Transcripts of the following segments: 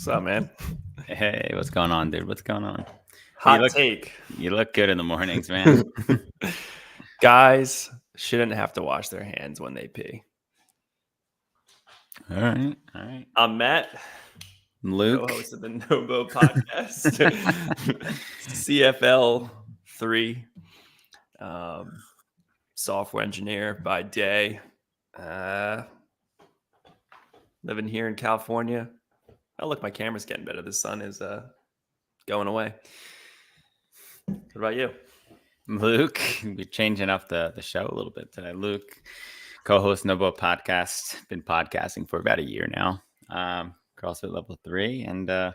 What's up, man? Hey, what's going on, dude? What's going on? Hot take. You look good in the mornings, man. Guys shouldn't have to wash their hands when they pee. All right. I'm Matt, Luke. co-host of the Nobo podcast, CFL 3, software engineer by day, living here in California. Oh, look, my camera's getting better. The sun is going away. What about you? Luke, we're changing up the show a little bit today. Luke, co-host Nobo podcast, been podcasting for about a year now. CrossFit level 3, and I'm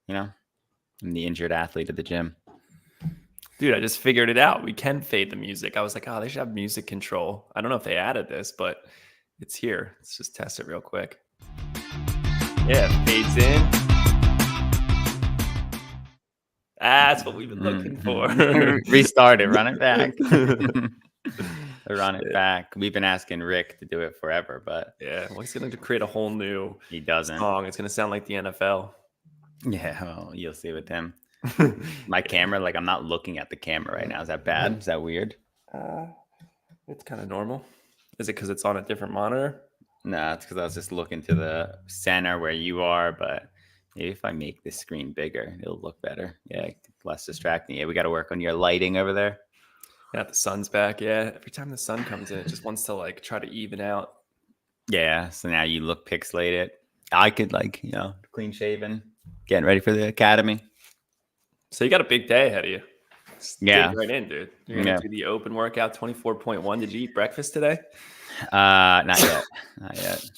the injured athlete at the gym. Dude, I just figured it out. We can fade the music. I was like, oh, they should have music control. I don't know if they added this, but it's here. Let's just test it real quick. Yeah, fades in. That's what we've been looking for. Restart it, run it back. Run it back. We've been asking Rick to do it forever, but yeah, well, he's going to create a whole new song. It's going to sound like the NFL. Yeah, well, you'll see with him. My camera, I'm not looking at the camera right now. Is that bad? Is that weird? It's kind of normal. Is it because it's on a different monitor? No, it's because I was just looking to the center where you are, but maybe if I make this screen bigger, it'll look better. Yeah, less distracting. Yeah, we got to work on your lighting over there. Yeah, the sun's back. Yeah, every time the sun comes in, it just wants to try to even out. Yeah, so now you look pixelated. I could clean shaven, getting ready for the academy. So you got a big day ahead of you. Yeah, right in, dude. You're gonna do the open workout 24.1. Did you eat breakfast today? Not yet.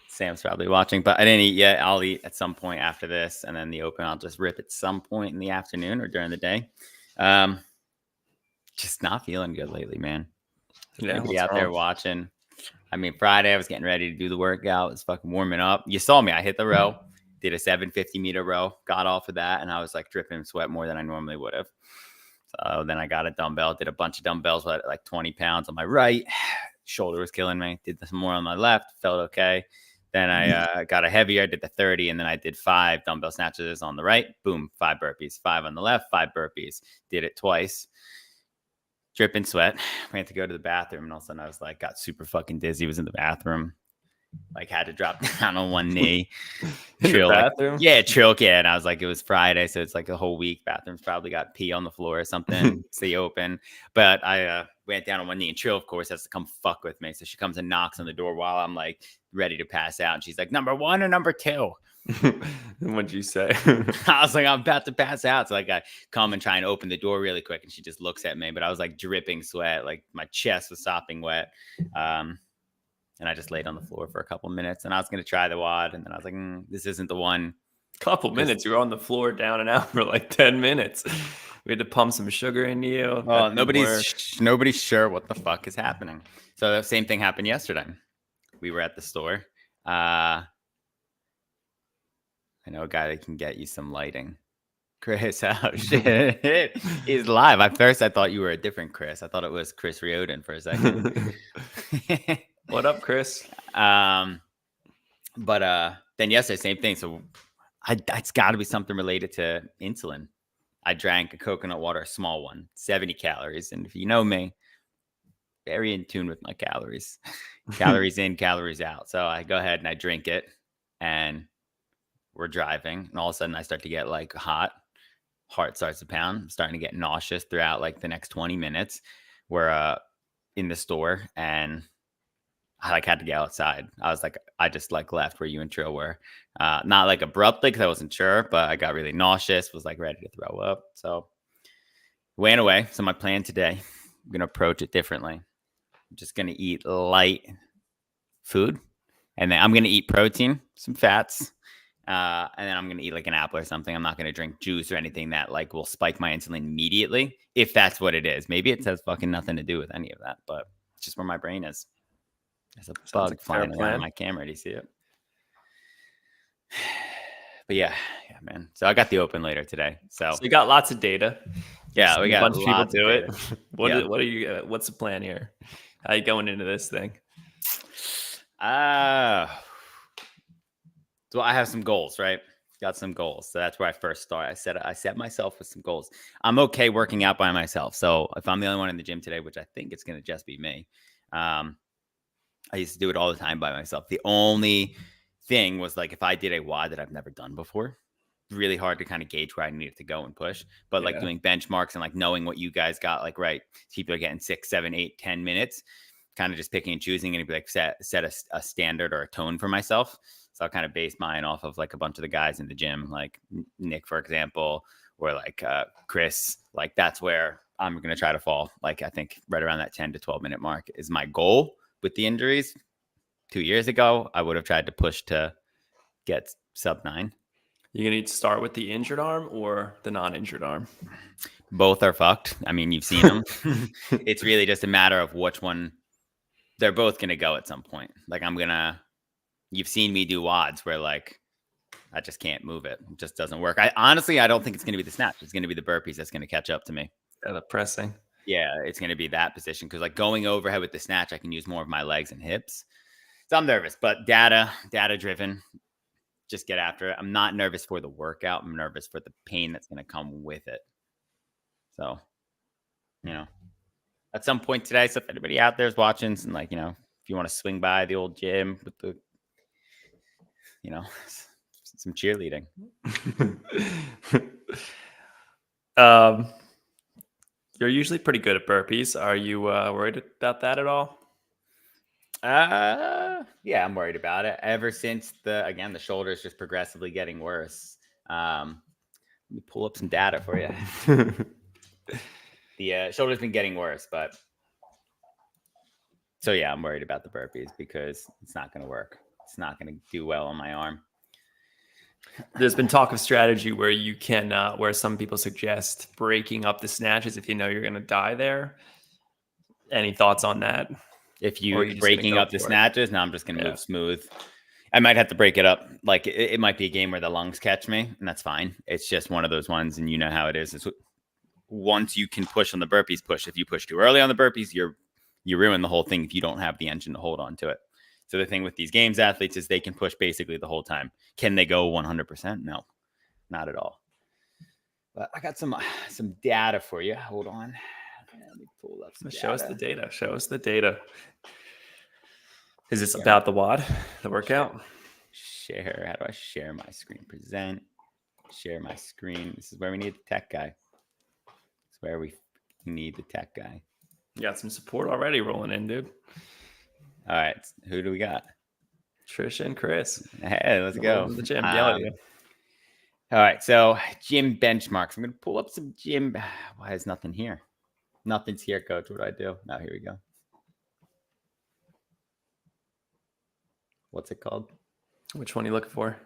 Sam's probably watching, but I didn't eat yet. I'll eat at some point after this, and then the open I'll just rip at some point in the afternoon or during the day. Just not feeling good lately, man. Yeah, be out there watching. I mean, Friday I was getting ready to do the workout. I was fucking warming up. You saw me. I hit the row, did a 750 meter row, got off of that, and I was dripping sweat more than I normally would have. So then I got a dumbbell, did a bunch of dumbbells with 20 pounds on my right. Shoulder was killing me. Did some more on my left, felt okay. Then I got a heavier, I did the 30, and then I did 5 dumbbell snatches on the right. Boom, 5 burpees, 5 on the left, 5 burpees. Did it twice. Dripping sweat. We had to go to the bathroom, and all of a sudden I was got super fucking dizzy. Was in the bathroom, had to drop down on one knee. Chill, bathroom? Choke. Yeah, and I was it was Friday, so it's a whole week. Bathrooms probably got pee on the floor or something. It's the open, but I went down on one knee, and Trill, of course, has to come fuck with me. So she comes and knocks on the door while I'm ready to pass out, and she's like, "Number 1 or number 2?" What'd you say? I was I'm about to pass out. So I come and try and open the door really quick, and she just looks at me, but I was dripping sweat, my chest was sopping wet. And I just laid on the floor for a couple minutes, and I was going to try the WOD, and then I was this isn't the one. Couple minutes? You were on the floor down and out for 10 minutes. We had to pump some sugar into you. Well, nobody's sure what the fuck is happening. So the same thing happened yesterday. We were at the store. I know a guy that can get you some lighting. Chris, oh shit, he's live. At first, I thought you were a different Chris. I thought it was Chris Riordan for a second. What up, Chris? But then yesterday, same thing. So it's got to be something related to insulin. I drank a coconut water, a small one, 70 calories. And if you know me, very in tune with my calories. Calories in, calories out. So I go ahead and I drink it, and we're driving, and all of a sudden I start to get hot. Heart starts to pound. I'm starting to get nauseous throughout the next 20 minutes. We're in the store, and I had to get outside. I was I just left where you and Trill were. Not abruptly, because I wasn't sure, but I got really nauseous, was ready to throw up. So went away. So my plan today, I'm going to approach it differently. I'm just going to eat light food, and then I'm going to eat protein, some fats, and then I'm going to eat an apple or something. I'm not going to drink juice or anything that will spike my insulin immediately, if that's what it is. Maybe it has fucking nothing to do with any of that, but it's just where my brain is. There's a bug flying around my camera. Do you see it? But yeah, man. So I got the open later today. So you got lots of data. Yeah, we got a bunch of people do it. What are you? What's the plan here? How are you going into this thing? So I have some goals, right? Got some goals. So that's where I first start. I set myself with some goals. I'm okay working out by myself. So if I'm the only one in the gym today, which I think it's going to just be me, I used to do it all the time by myself. The only thing was like if I did a WOD that I've never done before, really hard to kind of gauge where I needed to go and push. But like doing benchmarks and like knowing what you guys got, like, right, people are getting 6, 7, 8, 10 minutes, kind of just picking and choosing and be like set a standard or a tone for myself. So I kind of base mine off of like a bunch of the guys in the gym, like Nick, for example, or like Chris. Like that's where I'm going to try to fall. Like I think right around that 10 to 12 minute mark is my goal. With the injuries 2 years ago, I would have tried to push to get sub 9. You're going to need to start with the injured arm or the non-injured arm? Both are fucked. I mean, you've seen them. It's really just a matter of which one. They're both going to go at some point. Like you've seen me do WODs where like I just can't move it. It just doesn't work. I don't think it's going to be the snatch. It's going to be the burpees that's going to catch up to me. The pressing. Yeah, it's going to be that position because like going overhead with the snatch, I can use more of my legs and hips. So I'm nervous, but data driven. Just get after it. I'm not nervous for the workout. I'm nervous for the pain that's going to come with it. So, at some point today, so if anybody out there is watching and like, if you want to swing by the old gym with the, some cheerleading. You're usually pretty good at burpees. Are you worried about that at all? Yeah, I'm worried about it. Ever since the shoulder is just progressively getting worse. Let me pull up some data for you. The shoulder's been getting worse, but so yeah, I'm worried about the burpees because it's not going to work. It's not going to do well on my arm. There's been talk of strategy where you can, where some people suggest breaking up the snatches if you know you're going to die there. Any thoughts on that? If you're breaking up the snatches, now I'm just going to move smooth. I might have to break it up. Like it might be a game where the lungs catch me, and that's fine. It's just one of those ones, and you know how it is. It's once you can push on the burpees, push. If you push too early on the burpees, you ruin the whole thing if you don't have the engine to hold on to it. So the thing with these games athletes is they can push basically the whole time. Can they go 100%? No, not at all. But I got some data for you. Hold on. Let me pull up some data. Show us the data. Show us the data. Is this about the WOD, the workout? Share. How do I share my screen? Present. Share my screen. This is where we need the tech guy. It's where we need the tech guy. You got some support already rolling in, dude. All right. Who do we got? Trisha and Chris. Hey, let's go. The gym. Yell at you. All right. So gym benchmarks. I'm going to pull up some gym. Why is nothing here? Nothing's here, coach. What do I do? Now, here we go. What's it called? Which one are you looking for?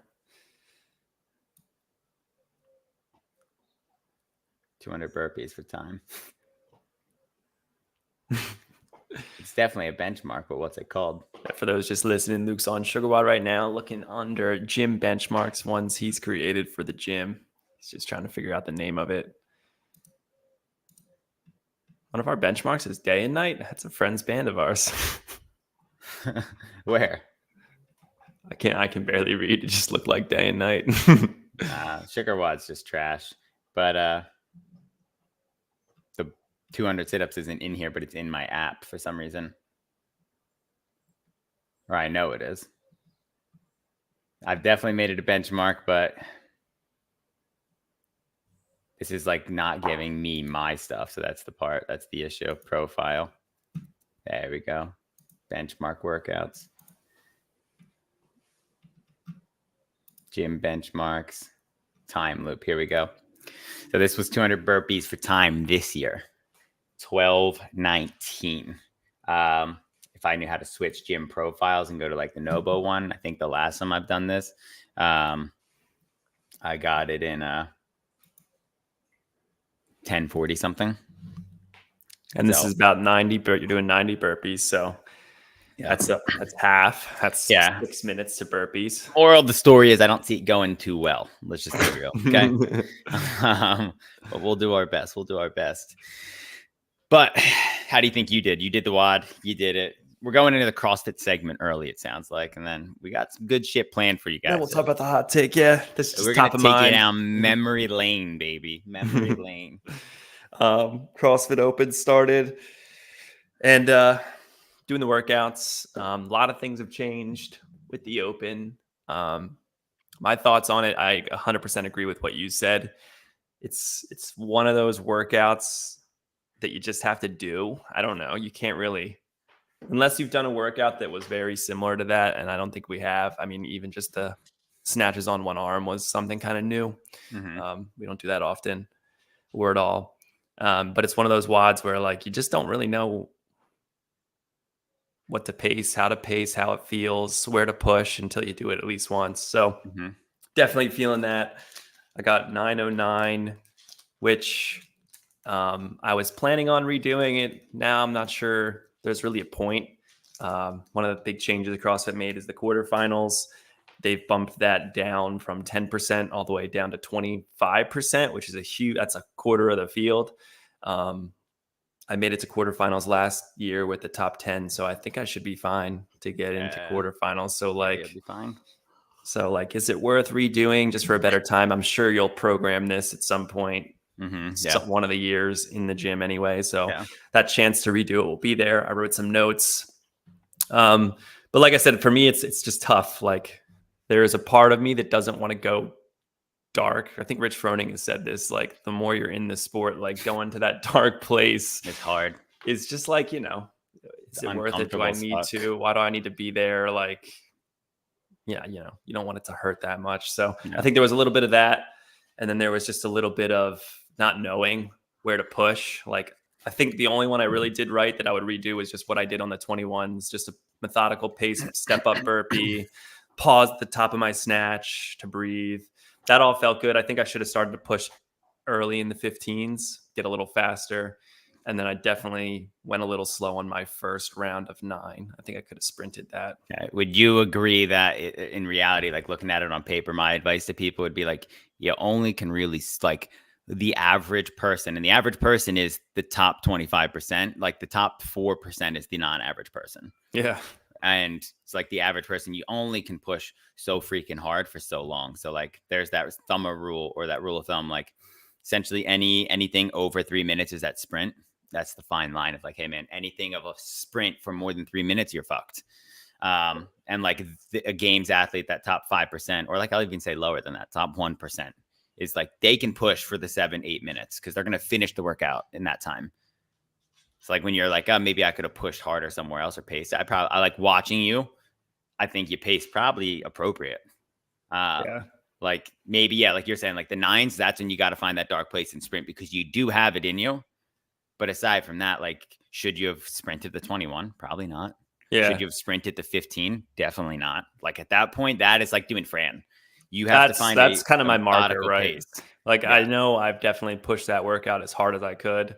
200 burpees for time. It's definitely a benchmark, but what's it called? For those just listening, Luke's on SugarWOD right now, looking under gym benchmarks, ones he's created for the gym. He's just trying to figure out the name of it. One of our benchmarks is Day and Night. That's a friend's band of ours. Where? I can barely read. It just looked like Day and Night. SugarWOD's just trash. But the 200 sit-ups isn't in here, but it's in my app for some reason. Or I know it is. I've definitely made it a benchmark, but this is like not giving me my stuff. So that's the issue. Profile. There we go. Benchmark workouts. Gym benchmarks. Time loop. Here we go. So this was 200 burpees for time this year. 12:19. If I knew how to switch gym profiles and go to like the Nobo one, I think the last time I've done this, I got it in 10:40 something. And this is about 90, but you're doing 90 burpees. So that's half. That's 6 minutes to burpees. Moral of the story is I don't see it going too well. Let's just be real. Okay. But we'll do our best. But how do you think you did? You did the WOD. You did it. we're going into the CrossFit segment early, it sounds like, and then we got some good shit planned for you guys. Then we'll talk about the hot take. Yeah, this is So just we're gonna top of take you mind. down memory lane, baby. Memory lane. CrossFit Open started, and doing the workouts. A lot of things have changed with the Open. My thoughts on it, I 100% agree with what you said. It's one of those workouts that you just have to do. I don't know. You can't really, unless you've done a workout that was very similar to that, and I don't think we have. I mean, even just the snatches on one arm was something kind of new. We don't do that often or at all. But it's one of those WODs where like you just don't really know what to pace, how it feels, where to push until you do it at least once. So definitely feeling that. I got 909, which I was planning on redoing it. Now I'm not sure there's really a point. One of the big changes CrossFit made is the quarterfinals. They've bumped that down from 10% all the way down to 25%, which is that's a quarter of the field. I made it to quarterfinals last year with the top 10, so I think I should be fine to get into quarterfinals. So like, be fine. So like, is it worth redoing just for a better time? I'm sure you'll program this at some point, one of the years in the gym anyway. So that chance to redo it will be there. I wrote some notes. But like I said, for me, it's just tough. Like there is a part of me that doesn't want to go dark. I think Rich Froning has said this, like the more you're in the sport, like going to that dark place, it's hard. It's just like, is it worth it? Do I need to? Why do I need to be there? Like, yeah, you don't want it to hurt that much. So I think there was a little bit of that. And then there was just a little bit of not knowing where to push. Like, I think the only one I really did right that I would redo was just what I did on the 21s, just a methodical pace, step up burpee, pause at the top of my snatch to breathe. That all felt good. I think I should have started to push early in the 15s, get a little faster. And then I definitely went a little slow on my first round of 9. I think I could have sprinted that. Okay. Would you agree that in reality, like looking at it on paper, my advice to people would be like, you only can really like the average person, and the average person is the top 25%. Like the top 4% is the non-average person. Yeah. And it's like the average person, you only can push so freaking hard for so long. So like there's that rule of thumb, like essentially anything over 3 minutes is that sprint. That's the fine line of like, hey man, anything of a sprint for more than 3 minutes, you're fucked. And like a games athlete, that top 5%, or like I'll even say lower than that, top 1%, is like they can push for the 7-8 minutes because they're going to finish the workout in that time. It's like when you're like, oh, maybe I could have pushed harder somewhere else or paced. I like watching you. I think you pace probably appropriate. Like maybe, like you're saying, like the 9s, that's when you got to find that dark place and sprint because you do have it in you. But aside from that, like, should you have sprinted the 21? Probably not. Yeah. Should you have sprinted the 15? Definitely not. Like at that point, that is like doing Fran. You have to find that's kind of my marker, right? Pace. Like I know I've definitely pushed that workout as hard as I could.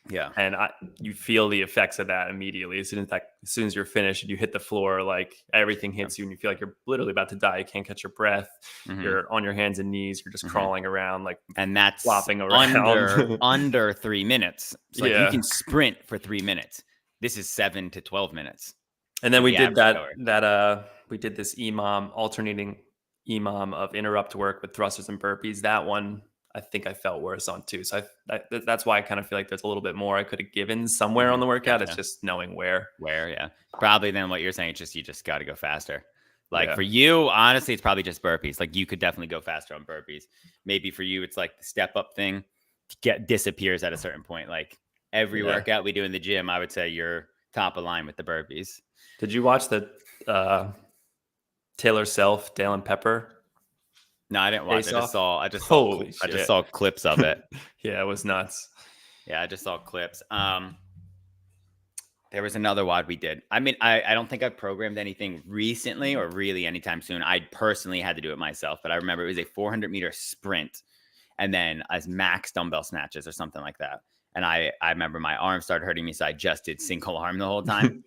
Yeah. And you feel the effects of that immediately. As soon as you're finished and you hit the floor, like everything hits you and you feel like you're literally about to die. You can't catch your breath. You're on your hands and knees. You're just crawling around, like, and that's flopping around under 3 minutes. So like you can sprint for 3 minutes. This is 7 to 12 minutes. And then we did we did this alternating EMOM of interrupt work with thrusters and burpees. That one, I think I felt worse on too. So that's why I kind of feel like there's a little bit more I could have given somewhere on the workout. It's just knowing where. Yeah. Probably then what you're saying, you just got to go faster. Like for you, honestly, it's probably just burpees. Like you could definitely go faster on burpees. Maybe for you, it's like the step up thing disappears at a certain point. Like every workout we do in the gym, I would say you're top of line with the burpees. Did you watch the Taylor Self, Dale and Pepper? No, I didn't watch it. I just saw clips of it. Yeah, it was nuts. Yeah, I just saw clips. There was another WOD we did. I mean, I don't think I've programmed anything recently or really anytime soon. I personally had to do it myself, but I remember it was a 400-meter sprint and then as max dumbbell snatches or something like that. And I remember my arm started hurting me, so I just did single arm the whole time.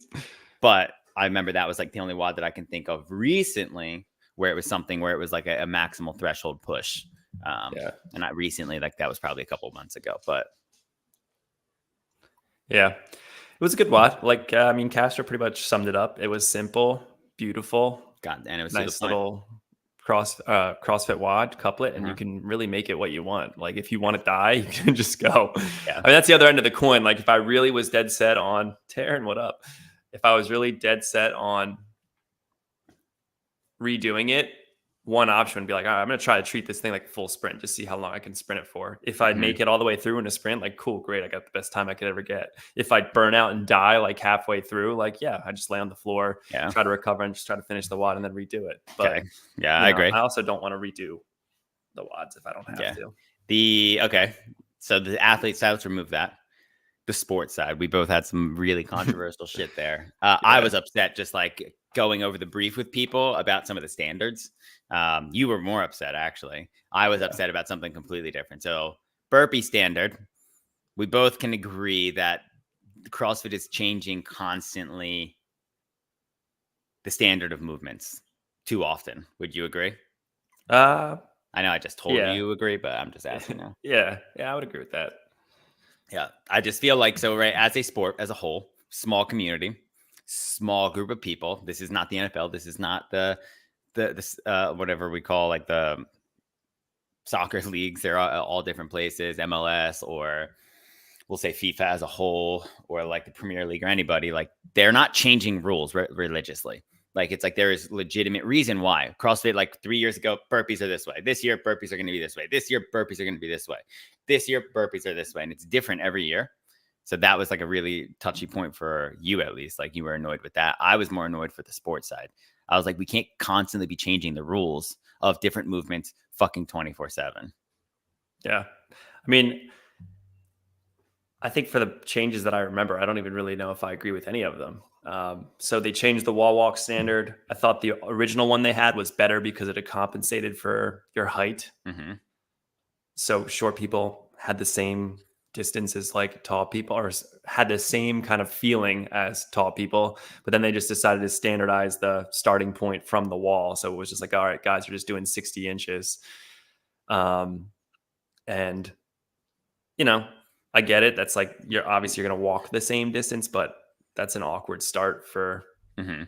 But I remember that was like the only WOD that I can think of recently where it was something where it was like a maximal threshold push. And not recently, like that was probably a couple of months ago, but. Yeah. It was a good watch. Like, I mean, Castro pretty much summed it up. It was simple, beautiful, God, and it was to the nice point. little CrossFit WOD couplet, and you Uh-huh. can really make it what you want. Like, if you want to die, you can just go. I Yeah. mean, that's the other end of the coin. Like, if I really was dead set on Taryn, what up? If I was really dead set on redoing it, one option would be like, all right, I'm going to try to treat this thing like a full sprint, just see how long I can sprint it for. If I Mhm. make it all the way through in a sprint, like, cool, great. I got the best time I could ever get. If I burn out and die like halfway through, like, yeah, I just lay on the floor, Yeah. try to recover and just try to finish the WOD and then redo it. Okay. But, Yeah, I agree. I also don't want to redo the WODs if I don't have Yeah. to. Okay. So the athlete side, let's remove that. The sports side, we both had some really controversial shit there. I Yeah. was upset just like going over the brief with people about some of the standards. You were more upset, actually. I was Yeah. upset about something completely different. So, burpee standard, we both can agree that CrossFit is changing constantly the standard of movements too often. Would you agree? Uh, I know I just told yeah. you agree, but I'm just asking now. Yeah. Yeah. I would agree with that. Yeah, I just feel like so right as a sport as a whole, small community, small group of people. This is not the NFL. This is not the whatever we call like the soccer leagues. They're all different places, MLS or we'll say FIFA as a whole, or like the Premier League or anybody. Like they're not changing rules religiously. Like it's like there is legitimate reason why CrossFit like 3 years ago burpees are this way. This year burpees are going to be this way. This year burpees are going to be this way. This year burpees are this way, and it's different every year. So that was like a really touchy point for you, at least. Like you were annoyed with that. I was more annoyed for the sports side. I was like, we can't constantly be changing the rules of different movements fucking 24/7. Yeah. I mean, I think for the changes that I remember, I don't even really know if I agree with any of them. So they changed the wall walk standard. I thought the original one they had was better because it had compensated for your height. Mm-hmm. So short people had the same distance as like tall people, or had the same kind of feeling as tall people. But then they just decided to standardize the starting point from the wall. So it was just like, all right, guys, we're just doing 60 inches. And I get it. That's like you're going to walk the same distance, but that's an awkward start for Mm-hmm.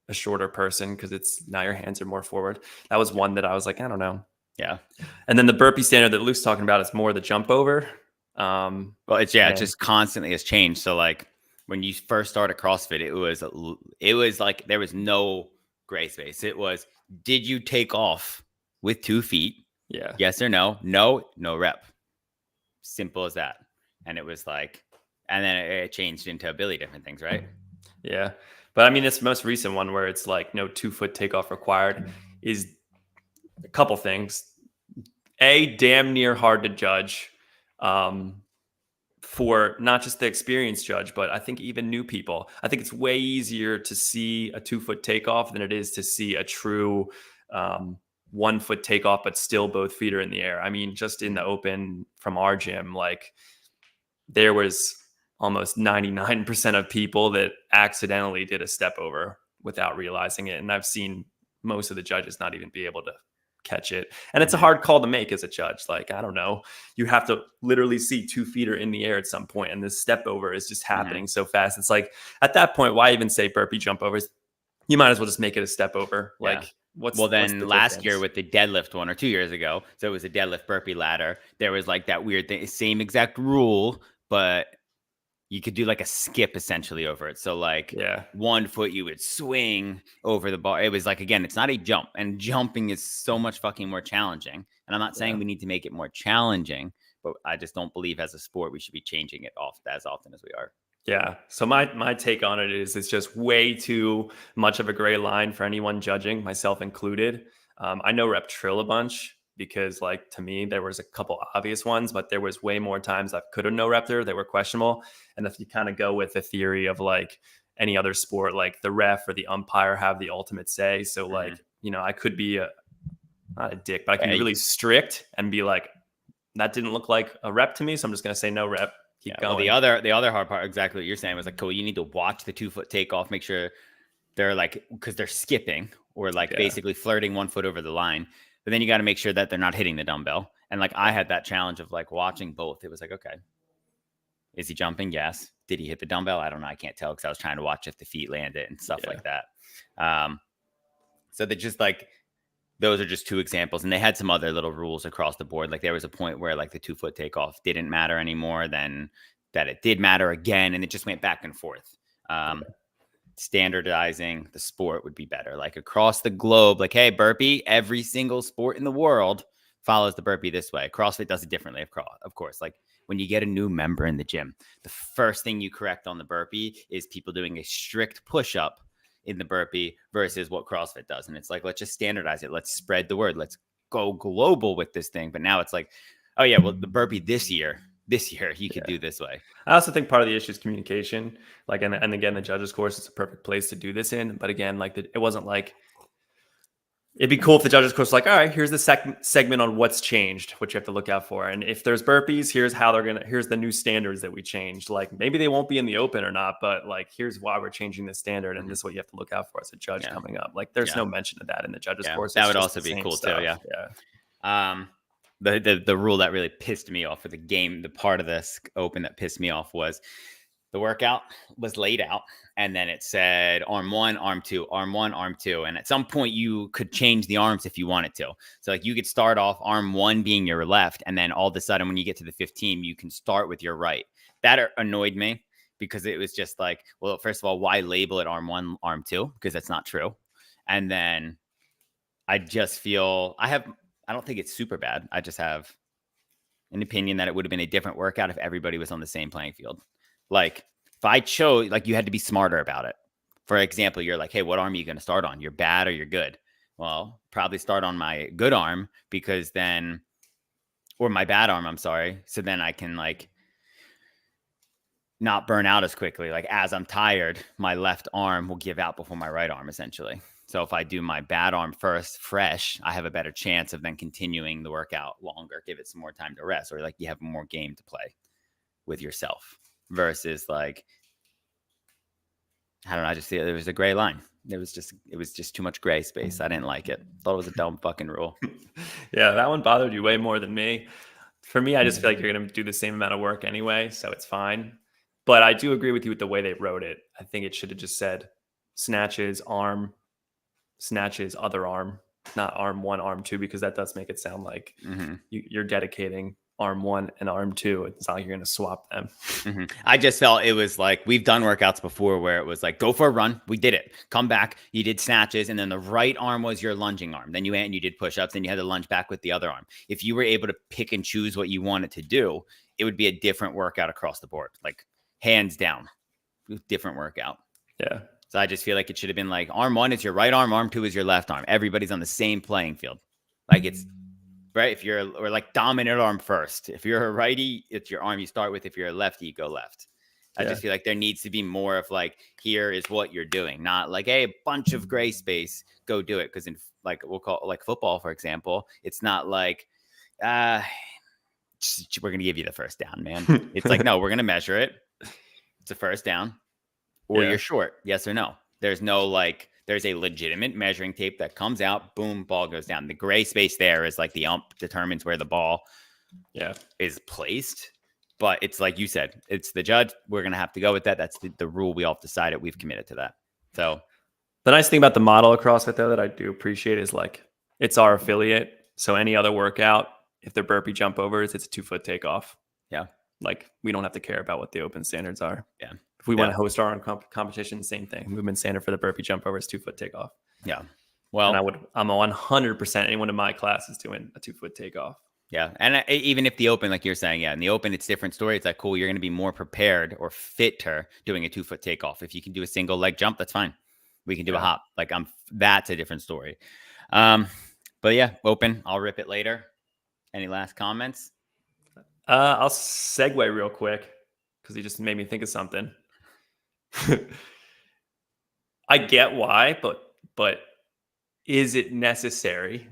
a shorter person because it's now your hands are more forward. That was one that I was like, I don't know. Yeah. And then the burpee standard that Luke's talking about is more the jump over. Well, it And just constantly has changed. So like when you first started CrossFit, it was like there was no gray space. It was, did you take off with 2 feet? yeah, Yes or no? No, no rep. Simple as that. And it was like, and then it changed into a billion different things, right? yeah. But I mean, this most recent one where it's like no 2-foot takeoff required is a couple things. Damn near hard to judge. For not just the experienced judge, but I think even new people. I think it's way easier to see a 2-foot takeoff than it is to see a true 1-foot takeoff, but still both feet are in the air. I mean, just in the open from our gym, like there was almost 99% of people that accidentally did a step over without realizing it. And I've seen most of the judges not even be able to catch it. And it's a hard call to make as a judge. Like, I don't know, you have to literally see 2 feet are in the air at some point, and this step over is just happening so fast. It's like, at that point, why even say burpee jump overs? You might as well just make it a step over. Yeah. Like, what's Well, then the last difference? year with the deadlift one or 2 years ago, so it was a deadlift burpee ladder. There was like that weird thing, same exact rule, but you could do like a skip essentially over it. So like Yeah. 1 foot, you would swing over the bar. It was like, again, it's not a jump, and jumping is so much fucking more challenging. And I'm not saying Yeah. we need to make it more challenging, but I just don't believe as a sport we should be changing it off as often as we are. Yeah. So my take on it is it's just way too much of a gray line for anyone judging, myself included. I know rep trill a bunch because, like, to me, there was a couple obvious ones, but there was way more times I could have no rep there that were questionable. And if you kind of go with the theory of like any other sport, like the ref or the umpire have the ultimate say. So like, I could be not a dick, but I can be really strict and be like, that didn't look like a rep to me, so I'm just going to say no rep. Keep going. Well, the other hard part, exactly what you're saying, was like, cool, you need to watch the 2 foot takeoff, make sure they're like, because they're skipping or like basically flirting 1 foot over the line. But then you got to make sure that they're not hitting the dumbbell. And like I had that challenge of like watching both. It was like, okay, is he jumping? Yes. Did he hit the dumbbell? I don't know. I can't tell because I was trying to watch if the feet landed and stuff like that. So they just like, those are just two examples. And they had some other little rules across the board. Like there was a point where like the 2-foot takeoff didn't matter anymore, then that it did matter again. And it just went back and forth. Standardizing the sport would be better. Like across the globe, like, hey, burpee, every single sport in the world follows the burpee this way. CrossFit does it differently, of course. Like when you get a new member in the gym, the first thing you correct on the burpee is people doing a strict push-up in the burpee versus what CrossFit does. And it's like, let's just standardize it. Let's spread the word. Let's go global with this thing. But now it's like, oh yeah, well, the burpee this year you could do this way. I also think part of the issue is communication. Like, and again, the judges course is a perfect place to do this in. But again, like it wasn't like, it'd be cool if the judges course was like, all right, here's the segment on what's changed, what you have to look out for. And if there's burpees, here's the new standards that we changed. Like maybe they won't be in the open or not, but like, here's why we're changing the standard. And this is what you have to look out for as a judge coming up. Like there's no mention of that in the judges course. That would also be cool too. Yeah. The rule that really pissed me off for the part of this open that pissed me off was the workout was laid out and then it said arm 1, arm 2, arm 1, arm 2. And at some point you could change the arms if you wanted to. So like you could start off arm 1 being your left. And then all of a sudden when you get to the 15, you can start with your right. That annoyed me because it was just like, well, first of all, why label it arm 1, arm 2? Because that's not true. And then I just feel I don't think it's super bad. I just have an opinion that it would have been a different workout if everybody was on the same playing field. Like if I chose, like you had to be smarter about it. For example, you're like, hey, what arm are you going to start on? Your bad or your good? Well, probably start on my good arm because then, or my bad arm, I'm sorry. So then I can like not burn out as quickly. Like as I'm tired, my left arm will give out before my right arm essentially. So if I do my bad arm first, fresh, I have a better chance of then continuing the workout longer, give it some more time to rest, or like you have more game to play with yourself versus like, I don't know. I just see there was a gray line. It was just too much gray space. I didn't like it. Thought it was a dumb fucking rule. Yeah, that one bothered you way more than me. For me, I just feel like you're going to do the same amount of work anyway, so it's fine. But I do agree with you with the way they wrote it. I think it should have just said snatches, arm, snatches, other arm, not arm 1, arm 2, because that does make it sound like you're dedicating arm 1 and arm 2. It's not like you're going to swap them. I just felt it was like, we've done workouts before where it was like, go for a run. We did it. Come back. You did snatches. And then the right arm was your lunging arm. Then you went and you did push-ups and you had to lunge back with the other arm. If you were able to pick and choose what you wanted to do, it would be a different workout across the board. Like hands down, different workout. Yeah. So I just feel like it should have been like arm 1 is your right arm 2 is your left arm. Everybody's on the same playing field. Like it's right. If you're or like dominant arm first. If you're a righty, it's your arm you start with. If you're a lefty, you go left. I just feel like there needs to be more of like, here is what you're doing, not like, hey, a bunch of gray space, go do it. Because in like we'll call like football, for example, it's not like we're gonna give you the first down, man. It's like, no, we're gonna measure it. It's a first down. Or you're short, yes or no. There's no like, there's a legitimate measuring tape that comes out, boom, ball goes down. The gray space there is like the ump determines where the ball is placed. But it's like you said, it's the judge. We're going to have to go with that. That's the rule. We all decided. We've committed to that. So the nice thing about the model of CrossFit, though, that I do appreciate is like, it's our affiliate. So any other workout, if they're burpee jump overs, it's a 2-foot takeoff. Yeah. Like we don't have to care about what the open standards are. Yeah. If we want to host our own competition, same thing. Movement standard for the burpee jump over is 2-foot takeoff. Yeah. Well, and I'm a 100% anyone in my class is doing a 2-foot takeoff. Yeah. And even if the open, like you're saying, in the open, it's different story. It's like, cool, you're going to be more prepared or fitter doing a 2-foot takeoff. If you can do a single leg jump, that's fine. We can do a hop. Like that's a different story. But yeah, open. I'll rip it later. Any last comments? I'll segue real quick because you just made me think of something. I get why, but is it necessary?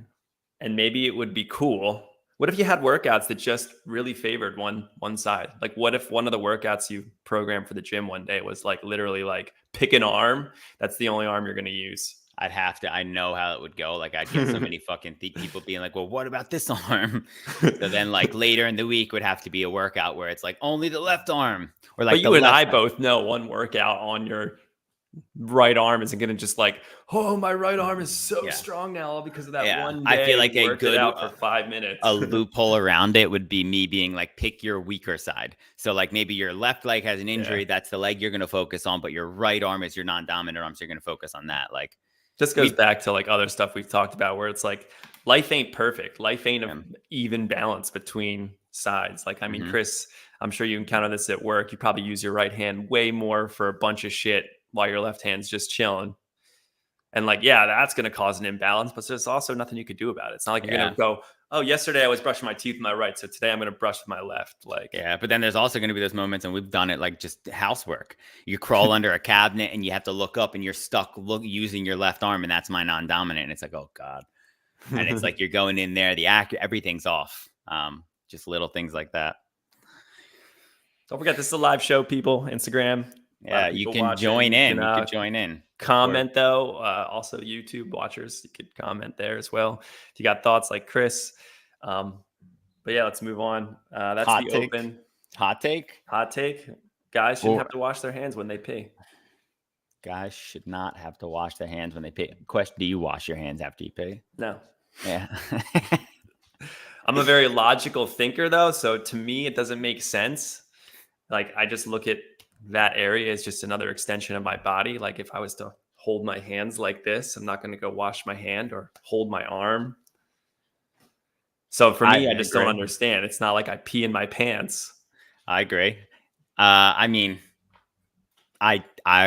And maybe it would be cool. What if you had workouts that just really favored one side? Like what if one of the workouts you programmed for the gym one day was like literally like pick an arm, that's the only arm you're going to use. I know how it would go. Like I'd get so many fucking people being like, well, what about this arm? So then like later in the week would have to be a workout where it's like only the left arm or But like the you and left. I both know one workout on your right arm isn't going to just like, oh, my right arm is so Yeah. strong now all because of that Yeah. one I feel day like we a worked it good, out for 5 minutes. a loophole around it would be me being like, pick your weaker side. So like maybe your left leg has an Yeah. injury. That's the leg you're going to focus on, but your right arm is your non-dominant arm. So you're going to focus on that. Like Just goes we, back to like other stuff we've talked about where it's like life ain't perfect. Life ain't a even balance between sides. Like, I mean, mhm. Chris, I'm sure you encounter this at work. You probably use your right hand way more for a bunch of shit while your left hand's just chilling. And like, yeah, that's going to cause an imbalance, but there's also nothing you could do about it. It's not like you're going Yeah. to go, oh, yesterday I was brushing my teeth with my right, so today I'm going to brush with my left. Like, Yeah, but then there's also going to be those moments, and we've done it like just housework. You crawl under a cabinet and you have to look up, and you're stuck using your left arm, and that's my non-dominant. And it's like, oh god, and it's like you're going in there, everything's off. Just little things like that. don't forget, this is a live show, people. Instagram, a lot Yeah, of you people can watching. join You in. can You can join in. comment though. Also, YouTube watchers, you could comment there as well if you got thoughts like Chris. But yeah, let's move on. That's Hot the take. open. Hot take. Hot take: guys shouldn't Or have to wash their hands when they pee. guys should not have to wash their hands when they pee. Question: do you wash your hands after you pee? No. Yeah. I'm a very logical thinker though, so to me it doesn't make sense. Like I just look at that area as just another extension of my body. Like if I was to hold my hands like this, I'm not going to go wash my hand or hold my arm. So for I me, I just don't agree. understand. It's not like I pee in my pants. I agree. I mean, I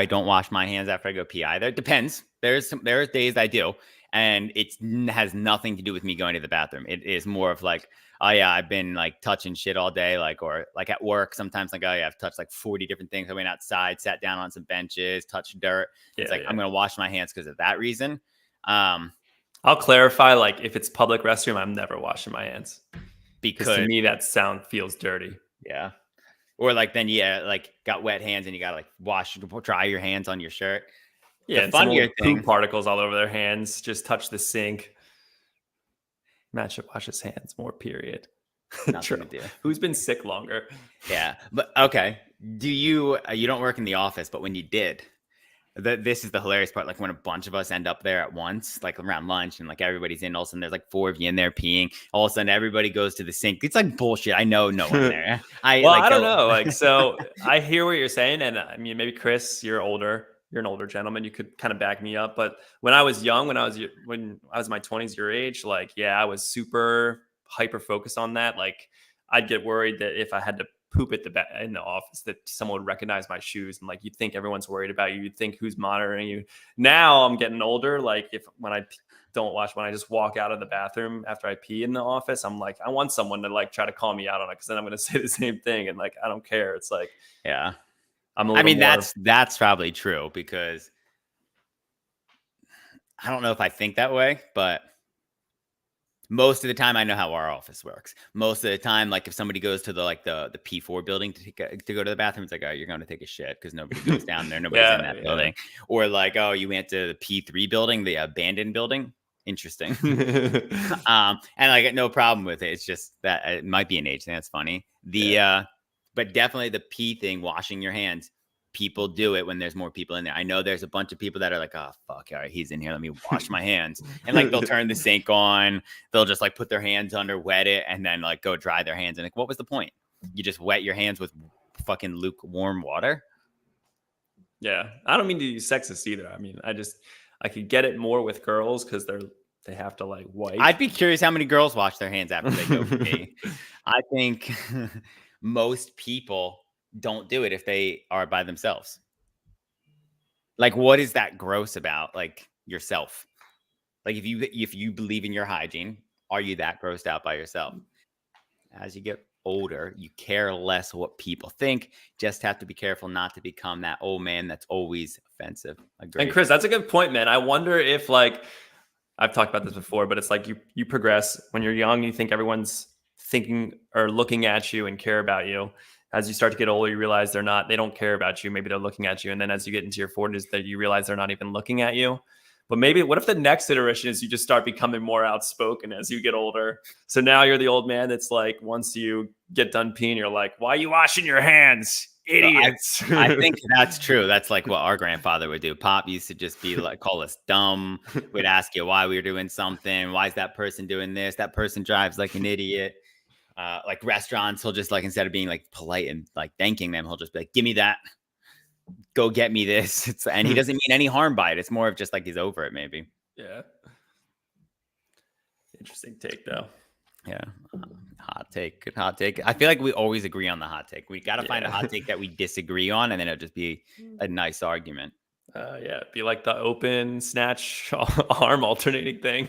don't wash my hands after I go pee either. It depends. There's days I do, and it has nothing to do with me going to the bathroom. It is more of like, oh yeah, I've been like touching shit all day, like or like at work sometimes like, oh yeah, I've touched like 40 different things. I went outside, sat down on some benches, touched dirt. It's like I'm gonna wash my hands because of that reason. I'll clarify, like if it's public restroom, I'm never washing my hands because to because me that sound feels dirty. yeah. Or like then yeah, like got wet hands and you gotta like dry your hands on your shirt. Yeah, The and someone funnier with poop thing, particles all over their hands just touch the sink. Matt should wash his hands more, period. nothing to True. do. Who's been sick longer? Yeah, but okay. Do you you don't work in the office, but when you did, this is the hilarious part. Like when a bunch of us end up there at once, like around lunch, and like everybody's in. All of a sudden, there's like 4 of you in there peeing. All of a sudden, everybody goes to the sink. It's like bullshit. I know no one there. Well, I don't know. Like, so I hear what you're saying, and I mean, maybe Chris, you're older. You're an older gentleman. You could kind of back me up. But when I was young, when I was in my 20s, your age, like, yeah, I was super hyper focused on that. Like, I'd get worried that if I had to poop at in the office, that someone would recognize my shoes, and like you'd think everyone's worried about you. You'd think who's monitoring you. Now I'm getting older. Like, when I just walk out of the bathroom after I pee in the office, I'm like, I want someone to like try to call me out on it because then I'm going to say the same thing. And like, I don't care. It's like, yeah. I'm a little more. That's probably true because I don't know if I think that way, but most of the time I know how our office works. Most of the time, like if somebody goes to the P4 building to go to the bathroom, it's like, oh, you're going to take a shit because nobody goes down there. Nobody's in that building. Or like, oh, you went to the P3 building, the abandoned building. Interesting. And I got no problem with it. It's just that it might be an age thing. That's funny. But definitely the pee thing, washing your hands. People do it when there's more people in there. I know there's a bunch of people that are like, oh, fuck, all right, he's in here. Let me wash my hands. And like, they'll turn the sink on. They'll just like put their hands under, wet it, and then like go dry their hands. And like, what was the point? You just wet your hands with fucking lukewarm water? Yeah. I don't mean to use sexist either. I mean, I could get it more with girls because they have to like wipe. I'd be curious how many girls wash their hands after they go pee. I think most people don't do it if they are by themselves. Like, what is that gross about? Like yourself? Like if you believe in your hygiene, are you that grossed out by yourself? As you get older, you care less what people think. Just have to be careful not to become that old man that's always offensive. Agreed. And Chris, that's a good point, man. I wonder if like I've talked about this before, but it's like you progress when you're young. You think everyone's thinking or looking at you and care about you. As you start to get older, you realize they don't care about you. Maybe they're looking at you. And then as you get into your 40s, that you realize they're not even looking at you. But maybe what if the next iteration is you just start becoming more outspoken as you get older? So now you're the old man that's like, once you get done peeing, you're like, why are you washing your hands? So Idiots. I think that's true. That's like what our grandfather would do. Pop used to just be like, call us dumb. We'd ask you why we were doing something. Why is that person doing this? That person drives like an idiot. Like restaurants, he'll just like, instead of being like polite and like thanking them, he'll just be like, give me that. Go get me this. And he doesn't mean any harm by it. It's more of just like he's over it, maybe. Yeah. Interesting take, though. Yeah. Hot take. Good hot take. I feel like we always agree on the hot take. We got to find a hot take that we disagree on, and then it'll just be a nice argument. Yeah. Be like the open snatch arm alternating thing.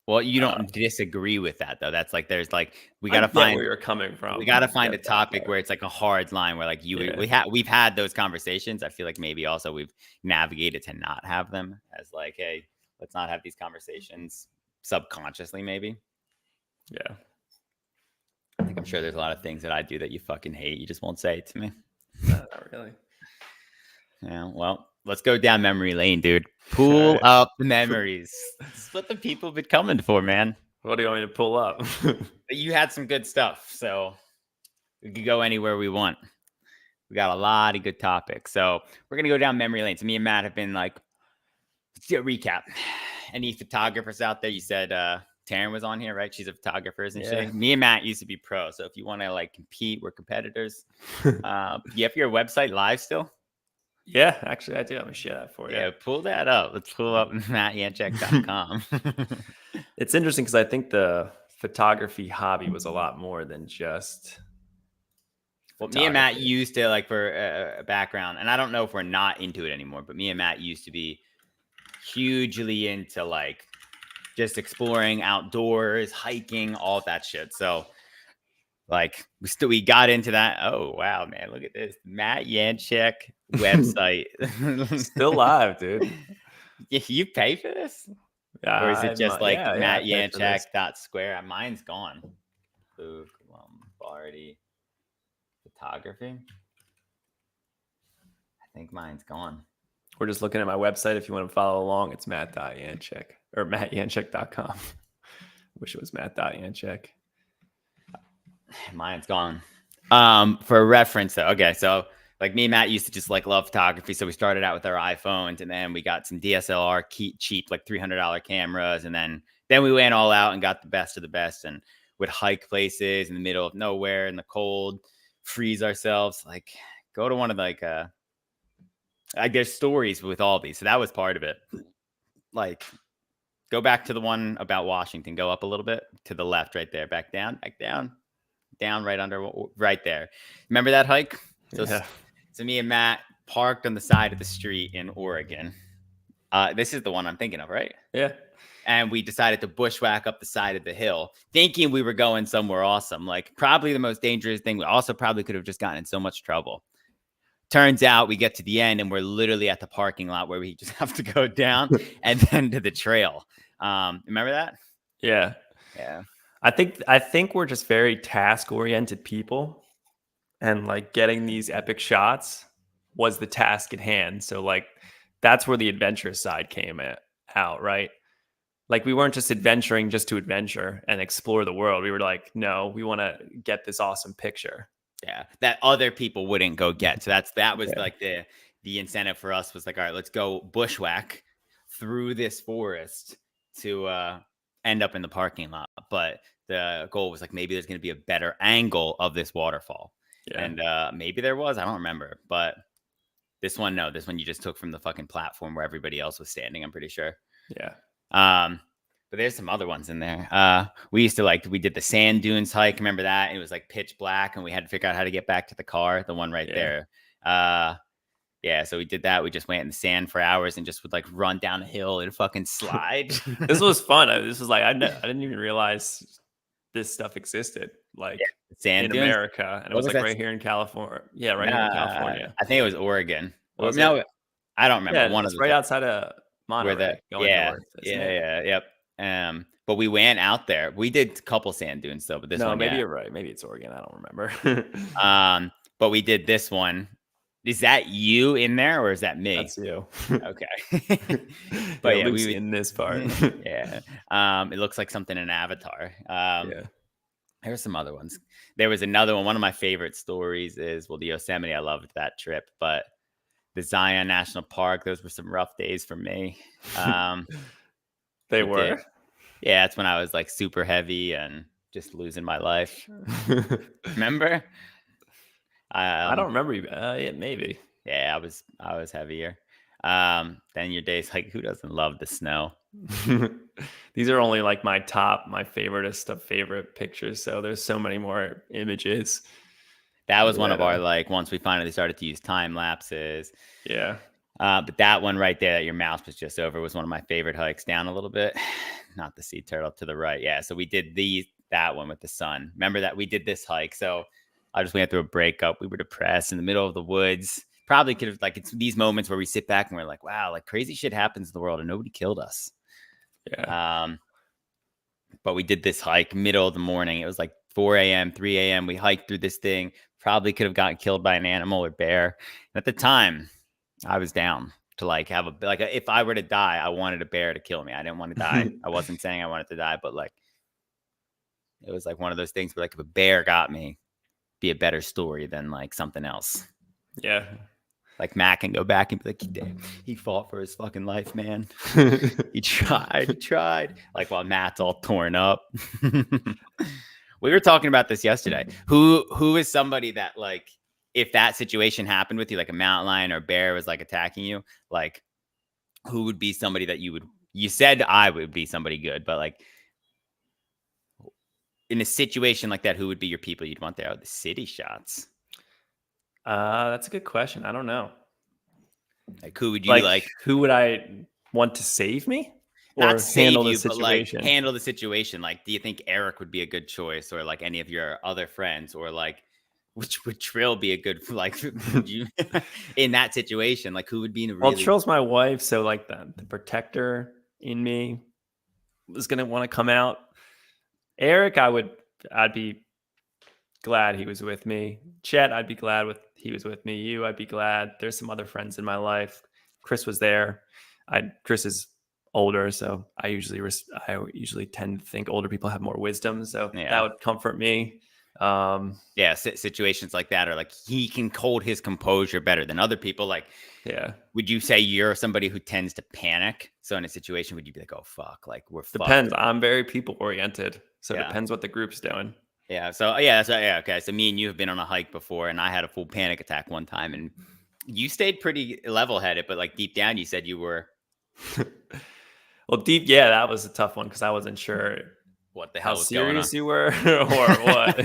Well, you don't disagree with that, though. That's like, there's like, we got to find where you're coming from. We got to find a topic where it's like a hard line where like we've had those conversations. I feel like maybe also we've navigated to not have them as like, hey, let's not have these conversations subconsciously, maybe. Yeah. I think I'm sure there's a lot of things that I do that you fucking hate. You just won't say it to me. Not really. Yeah. Well, let's go down memory lane, dude. Pull up the memories. That's what the people have been coming for, man. What do you want me to pull up? You had some good stuff, so we could go anywhere we want. We got a lot of good topics. So we're going to go down memory lane. So me and Matt have been like, let's do a recap. Any photographers out there? You said Taryn was on here, right? She's a photographer, isn't she? Me and Matt used to be pros. So if you want to like compete, we're competitors. You have your website live still? Yeah, actually, I do. I'm going to share that for you. Yeah, pull that up. Let's pull up mattyancheck.com. It's interesting because I think the photography hobby was a lot more than just. Well, me and Matt used to, like, for a background, and I don't know if we're not into it anymore, but me and Matt used to be hugely into like just exploring outdoors, hiking, all that shit. So like we got into that. Oh wow, man, look at this Matt Yanchek website. Still live, dude. You pay for this? Or is it just like Matt Yanchek.square? Mine's gone. Luke Lombardi photography. I think mine's gone. We're just looking at my website. If you want to follow along, it's matt.yanchek or mattyanchek.com. Wish it was matt.yanchek. Mine's gone. For reference, though, okay, so like me and Matt used to just like love photography, so we started out with our iPhones, and then we got some DSLR cheap, like $300 cameras, and then we went all out and got the best of the best, and would hike places in the middle of nowhere in the cold, freeze ourselves, like go to one of like I guess stories with all these. So that was part of it. Like go back to the one about Washington, go up a little bit to the left, right there, back down, right under, right there. Remember that hike? So me and Matt parked on the side of the street in Oregon. This is the one I'm thinking of, right? Yeah. And we decided to bushwhack up the side of the hill, thinking we were going somewhere awesome. Like probably the most dangerous thing. We also probably could have just gotten in so much trouble. Turns out we get to the end and we're literally at the parking lot where we just have to go down and then to the trail. Remember that? Yeah. Yeah. I think we're just very task-oriented people, and like getting these epic shots was the task at hand. So like that's where the adventure side came out, right? Like we weren't just adventuring just to adventure and explore the world. We were like, no, we want to get this awesome picture. Yeah, that other people wouldn't go get. So that was like the incentive for us was like, all right, let's go bushwhack through this forest to end up in the parking lot. But the goal was like maybe there's going to be a better angle of this waterfall. Yeah. And maybe there was, I don't remember. But this one you just took from the fucking platform where everybody else was standing, I'm pretty sure. Yeah. But there's some other ones in there. We did the sand dunes hike. Remember that? It was like pitch black and we had to figure out how to get back to the car. The one right there. Yeah. So we did that. We just went in the sand for hours and just would like run down a hill and fucking slide. This was fun. This was like, I didn't even realize this stuff existed. Like sand in dunes? America. And it was like right here in California. Yeah. Right here in California. I think it was Oregon. No, I don't remember. Yeah, one of right outside of Monterey. Yep. But we went out there. We did a couple sand dunes though, but this one, maybe you're right. Maybe it's Oregon. I don't remember. But we did this one Is that you in there or is that me? That's you. Okay. Yeah, But yeah, we Luke's would in this part. yeah. It looks like something in Avatar. Yeah. There's some other ones. There was another one. One of my favorite stories is, well, the Yosemite. I loved that trip, but the Zion National Park, those were some rough days for me. Um, They we did. were? Yeah, that's when I was like super heavy and just losing my life. Remember? I don't Um, remember you. Yeah, maybe. yeah, I was heavier. Then your days, like, who doesn't love the snow? These are only like my favoriteest of favorite pictures. So there's so many more images. That was We one had of our, like, once we finally started to use time lapses. yeah. But that one right there that your mouse was just over was one of my favorite hikes down a little bit. Not the sea turtle to the right. Yeah. So we did that one with the sun. Remember that we did this hike. So I just went through a breakup. We were depressed in the middle of the woods. Probably could have, like, it's these moments where we sit back and we're like, wow, like crazy shit happens in the world and nobody killed us. Yeah. Um, but we did this hike middle of the morning. It was like 4 a.m., 3 a.m. We hiked through this thing. Probably could have gotten killed by an animal or bear. And at the time, I was down to like have if I were to die, I wanted a bear to kill me. I didn't want to die. I wasn't saying I wanted to die, but like it was like one of those things where like if a bear got me, be a better story than like something else. Yeah. Like Matt can go back and be like, he fought for his fucking life, man. He tried. Like while Matt's all torn up. We were talking about this yesterday. Who is somebody that like if that situation happened with you, like a mountain lion or bear was like attacking you, like who would be somebody that you said I would be somebody good, but like in a situation like that, who would be your people you'd want there? Oh, the city shots. That's a good question. I don't know. Like who would you Like, like who would I want to save me not or handle save the you, but like situation? handle the situation? Like, do you think Eric would be a good choice or like any of your other friends or like which would Trill be a good like would you in that situation? Like who would be in a Well, really Trill's my wife, so like the protector in me was gonna want to come out. Eric, I'd be glad he was with me. Chet, I'd be glad with he was with me. You, I'd be glad. There's some other friends in my life. Chris was there. Chris is older, so I usually tend to think older people have more wisdom, so that yeah. would comfort me. Um, Yeah, situations like that are like he can hold his composure better than other people. Like, yeah, would you say you're somebody who tends to panic? So in a situation, would you be like, "Oh fuck, like we're fucked"? depends. I'm very people oriented, so it Yeah, depends what the group's doing. yeah. So yeah, okay. So me and you have been on a hike before, and I had a full panic attack one time, and you stayed pretty level headed, but like deep down, you said you were Well, deep, yeah, that was a tough one because I wasn't sure what the how hell was going on. serious you were or what.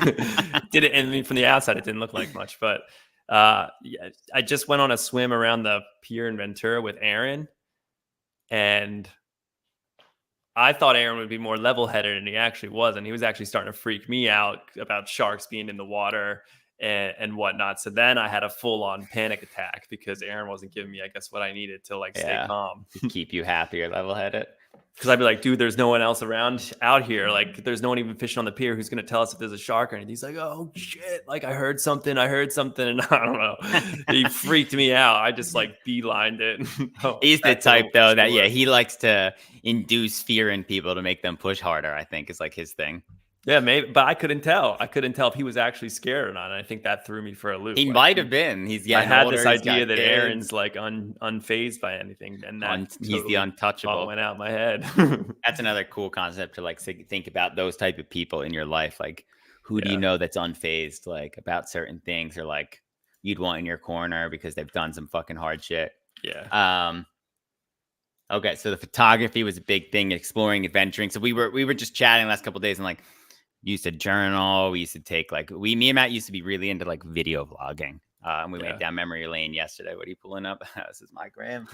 Did it? I mean, from the outside, it didn't look like much, but yeah, I just went on a swim around the pier in Ventura with Aaron, and I thought Aaron would be more level-headed, and he actually wasn't. He was actually starting to freak me out about sharks being in the water and whatnot. So then I had a full-on panic attack because Aaron wasn't giving me, I guess, what I needed to like stay Yeah, calm. to keep you happy or level headed. Because I'd be like, dude, there's no one else around out here. Like, there's no one even fishing on the pier who's going to tell us if there's a shark or anything. He's like, oh, shit. Like, I heard something. And I don't know. He freaked me out. I just like beelined it. He's the Back to type though that shore. he likes to induce fear in people to make them push harder. I think is like his thing. Yeah, maybe. But I couldn't tell. I couldn't tell if he was actually scared or not. And I think that threw me for a loop. He Like, might have been. He's I getting had older. this He's idea got that kids. Aaron's like unfazed by anything. And that He's the totally untouchable. went out of my head. That's another cool concept to like think about those type of people in your life. Like, who do you Yeah. know that's unfazed like about certain things or like you'd want in your corner because they've done some fucking hard shit. Yeah. Okay, so the photography was a big thing, exploring, adventuring. So we were just chatting the last couple of days and like we used to journal. We used to take like me and Matt used to be really into like video vlogging. And we went down memory lane yesterday. What are you pulling up? This is my gram.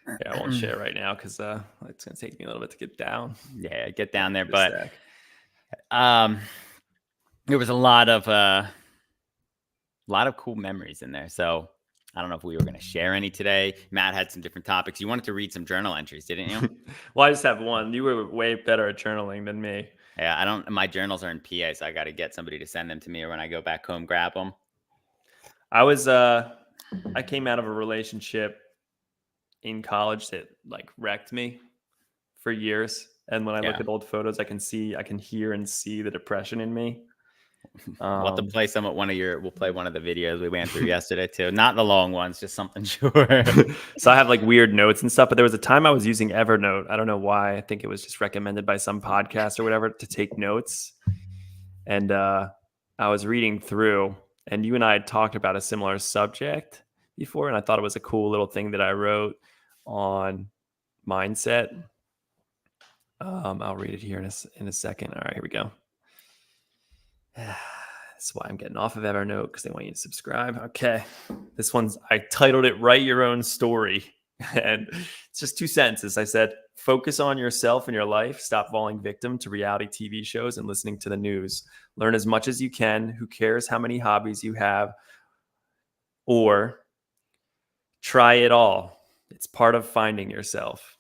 Yeah, I won't share right now because it's gonna take me a little bit to get down. Yeah, get down there. The But stack. there was a lot of cool memories in there. So I don't know if we were going to share any today. Matt had some different topics. You wanted to read some journal entries, didn't you? Well, I just have one. You were way better at journaling than me. Yeah, I don't. My journals are in PA, so I got to get somebody to send them to me, or when I go back home, grab them. I was I came out of a relationship in college that like wrecked me for years. And when I look Yeah. at old photos, I can hear and see the depression in me. We'll have to Um, play we'll play one of the videos we went through yesterday too. Not the long ones, just something short. so I have like weird notes and stuff, but there was a time I was using Evernote. I don't know why. I think it was just recommended by some podcast or whatever to take notes. And I was reading through, and you and I had talked about a similar subject before, and I thought it was a cool little thing that I wrote on mindset. I'll read it here in a second. All right, here we go. That's why I'm getting off of Evernote, because they want you to subscribe. Okay. I titled it Write Your Own Story. And it's just 2 sentences. I said, focus on yourself and your life. Stop falling victim to reality TV shows and listening to the news. Learn as much as you can. Who cares how many hobbies you have? Or try it all. It's part of finding yourself.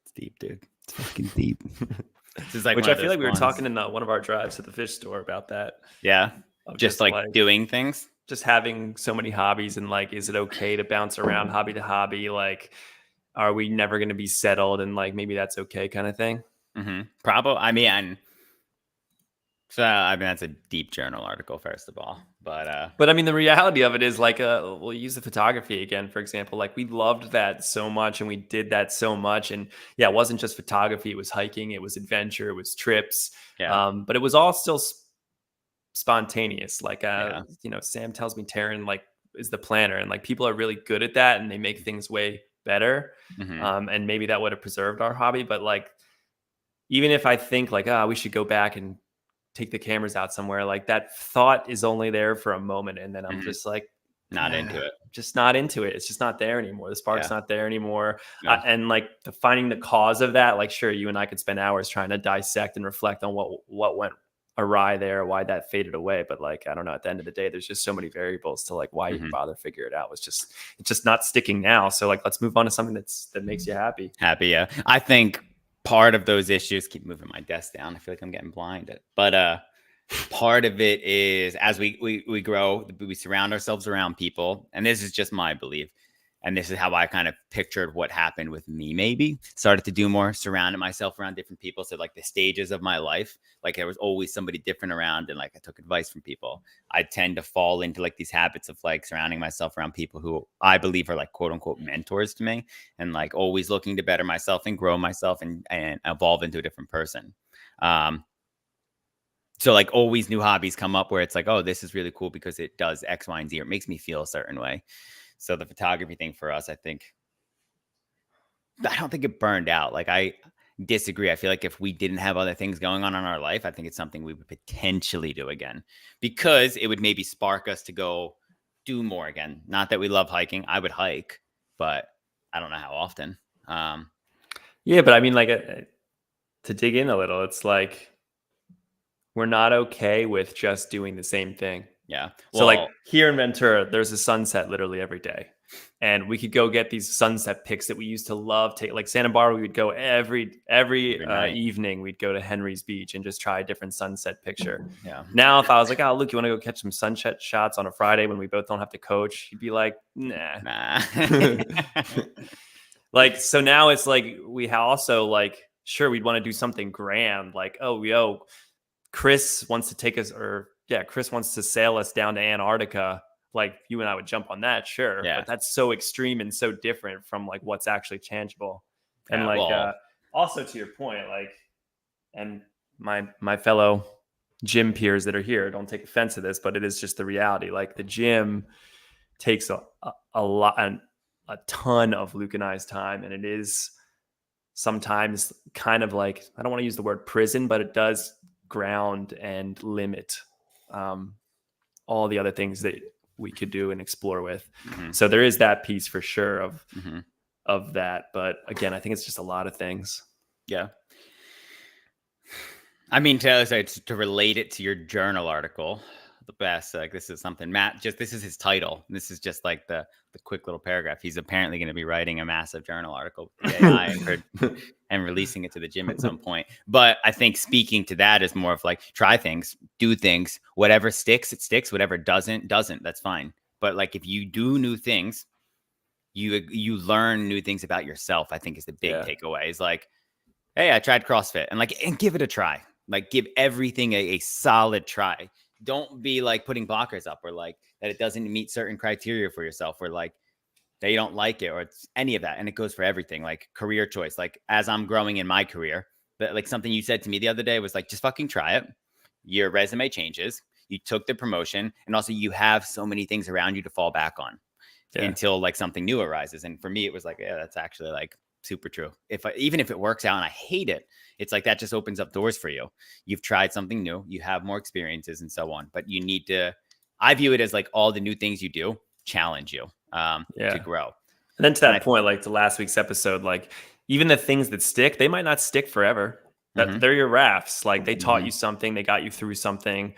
It's deep, dude. It's fucking deep. This is like Which one I of feel those like we were ones. talking in one of our drives to the fish store about that. Yeah. Of Just like doing things. just having so many hobbies, and like, is it okay to bounce around hobby to hobby? Like, are we never going to be settled? And like, maybe that's okay, kind of thing. Probably. I mean, that's a deep journal article, first of all. But I mean, the reality of it is like, we'll use the photography again, for example. Like, we loved that so much, and we did that so much. And yeah, it wasn't just photography; it was hiking, it was adventure, it was trips. Yeah. But it was all still spontaneous. Like, Yeah. Sam tells me Taryn like is the planner, and like people are really good at that, and they make things way better. And maybe that would have preserved our hobby. But like, even if I think like, we should go back and take the cameras out somewhere, like that thought is only there for a moment, and then I'm just like, not into it. Just not into it. It's just not there anymore. The spark's not there anymore. Yeah. And like finding the cause of that, like, sure, you and I could spend hours trying to dissect and reflect on what went awry there, why that faded away. But like, I don't know, at the end of the day, there's just so many variables to like why you bother figure it out. It's just not sticking now. So like, let's move on to something that makes you happy. Yeah. I think part of those issues, keep moving my desk down, I feel like I'm getting blinded, but part of it is as we grow, we surround ourselves around people, and this is just my belief, and this is how I kind of pictured what happened with me. Maybe started to do more, surrounded myself around different people. So like the stages of my life, like there was always somebody different around, and like I took advice from people. I tend to fall into like these habits of like surrounding myself around people who I believe are like quote unquote mentors to me, and like always looking to better myself and grow myself and evolve into a different person. So like always new hobbies come up where it's like, oh, this is really cool because it does X, Y, and Z, or it makes me feel a certain way. So the photography thing for us, I don't think it burned out. Like I disagree. I feel like if we didn't have other things going on in our life, I think it's something we would potentially do again, because it would maybe spark us to go do more again. Not that we love hiking. I would hike, but I don't know how often. Yeah, but I mean, like, to dig in a little, it's like, we're not okay with just doing the same thing. Yeah. So like here in Ventura, there's a sunset literally every day. And we could go get these sunset pics that we used to love. Like Santa Barbara, we would go every evening. We'd go to Henry's Beach and just try a different sunset picture. Yeah. Now, if I was like, oh, look, you want to go catch some sunset shots on a Friday when we both don't have to coach? You'd be like, nah. Like, so now it's like, we also like, sure, we'd want to do something grand. Like, oh, Chris wants to take us, Chris wants to sail us down to Antarctica. Like, you and I would jump on that, sure. Yeah. But that's so extreme and so different from like what's actually tangible. And also to your point, like, and my fellow gym peers that are here, don't take offense to this, but it is just the reality. Like, the gym takes a lot and a ton of Luke and I's time, and it is sometimes kind of like, I don't want to use the word prison, but it does ground and limit all the other things that we could do and explore with. So there is that piece for sure of that. But again, I think it's just a lot of things. Yeah. I mean, to relate it to your journal article, the best, like, this is something this is his title. This is just like the quick little paragraph. He's apparently going to be writing a massive journal article with the AI and releasing it to the gym at some point. But I think speaking to that is more of like, try things, do things, whatever sticks, it sticks, whatever doesn't, that's fine. But like if you do new things, you learn new things about yourself. I think is the big Yeah. takeaway. Is like, hey, I tried CrossFit and give it a try. Like give everything a solid try. Don't be like putting blockers up or like that it doesn't meet certain criteria for yourself or like that you don't like it or it's any of that. And it goes for everything, like career choice. Like as I'm growing in my career, but like something you said to me the other day was like, just fucking try it. Your resume changes. You took the promotion and also you have so many things around you to fall back on until like something new arises. And for me, it was like, yeah, that's actually like super true. Even if it works out and I hate it, it's like that just opens up doors for you. You've tried something new, you have more experiences and so on, but you need to, I view it as like all the new things you do challenge you to grow. And then to that point, like to last week's episode, like even the things that stick, they might not stick forever. That they're your rafts. Like they taught you something, they got you through something.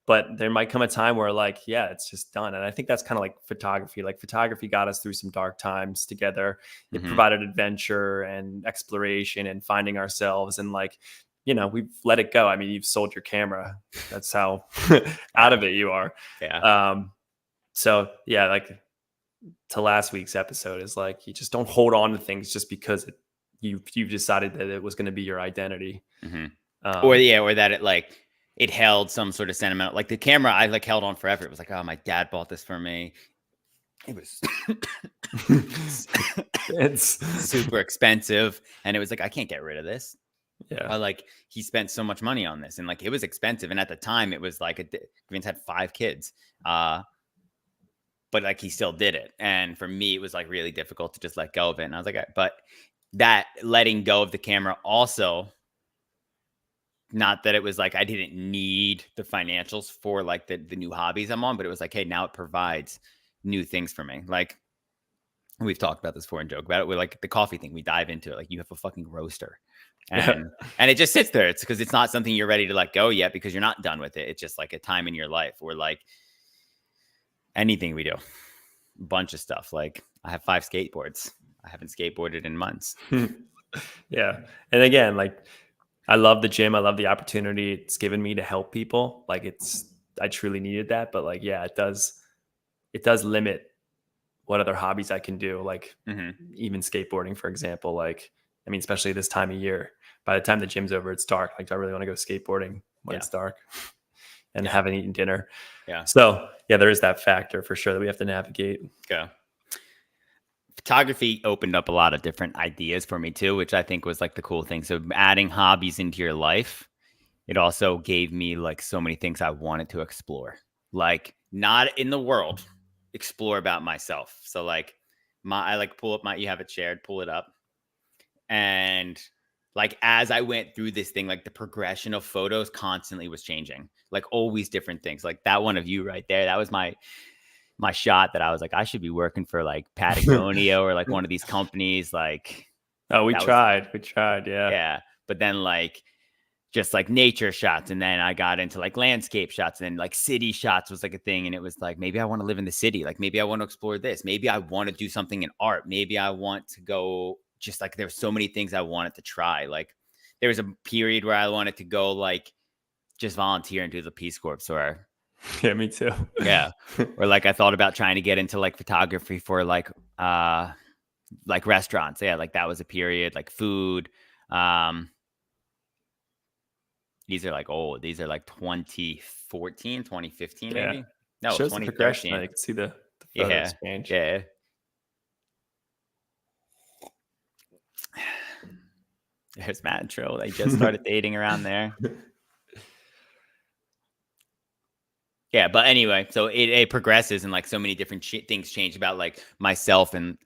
But there might come a time where like, yeah, it's just done. And I think that's kind of like photography. Like photography got us through some dark times together. It provided adventure and exploration and finding ourselves. And like, you know, we've let it go. I mean, you've sold your camera. That's how out of it you are. Yeah. So yeah, like to last week's episode is like, you just don't hold on to things just because you've decided that it was going to be your identity. Or that it like, it held some sort of sentimental, like the camera I like held on forever. It was like, oh, my dad bought this for me. It was it's super expensive. And it was like, I can't get rid of this. Yeah. Like he spent so much money on this and like, it was expensive. And at the time it was like, Vince had 5 kids. But like, he still did it. And for me, it was like really difficult to just let go of it. And I was like, but that letting go of the camera also, not that it was like I didn't need the financials for like the new hobbies I'm on, but it was like, hey, now it provides new things for me. Like we've talked about this before and joke about it. We're like the coffee thing. We dive into it. Like you have a fucking roaster and it just sits there. It's because it's not something you're ready to let go yet because you're not done with it. It's just like a time in your life where like anything we do, a bunch of stuff. Like I have 5 skateboards. I haven't skateboarded in months. Yeah. And again, like, I love the gym. I love the opportunity it's given me to help people. Like I truly needed that. But like, yeah, it does limit what other hobbies I can do. Like even skateboarding, for example, like, I mean, especially this time of year, by the time the gym's over, it's dark. Like, do I really want to go skateboarding when it's dark and haven't eaten dinner? Yeah. So yeah, there is that factor for sure that we have to navigate. Yeah. Photography opened up a lot of different ideas for me too, which I think was like the cool thing. So adding hobbies into your life, it also gave me like so many things I wanted to explore, like not in the world, explore about myself. So like I like pull up you have it shared, pull it up. And like, as I went through this thing, like the progression of photos constantly was changing, like always different things. Like that one of you right there, that was my shot that I was like, I should be working for like Patagonia or like one of these companies. Like, we tried. Yeah. Yeah. But then like, just like nature shots. And then I got into like landscape shots and then like city shots was like a thing. And it was like, maybe I want to live in the city. Like maybe I want to explore this. Maybe I want to do something in art. Maybe I want to go, just like, there's so many things I wanted to try. Like there was a period where I wanted to go like just volunteer and do the Peace Corps or yeah, me too. Yeah. Or like I thought about trying to get into like photography for like restaurants. Yeah, like that was a period, like food. These are like old. These are like 2014, 2015 maybe. No, shows 2013. The progression. You can see the photos change. Yeah. There's Matt and Trill. They just started dating around there. Yeah, but anyway, so it progresses and like so many different things change about like myself and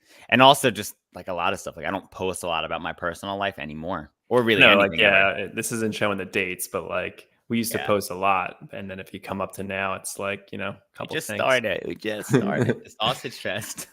also just like a lot of stuff. Like I don't post a lot about my personal life anymore or really anything. Like, this isn't showing the dates, but like we used to post a lot. And then if you come up to now, it's like, you know, a couple things. We just started. The sausage fest.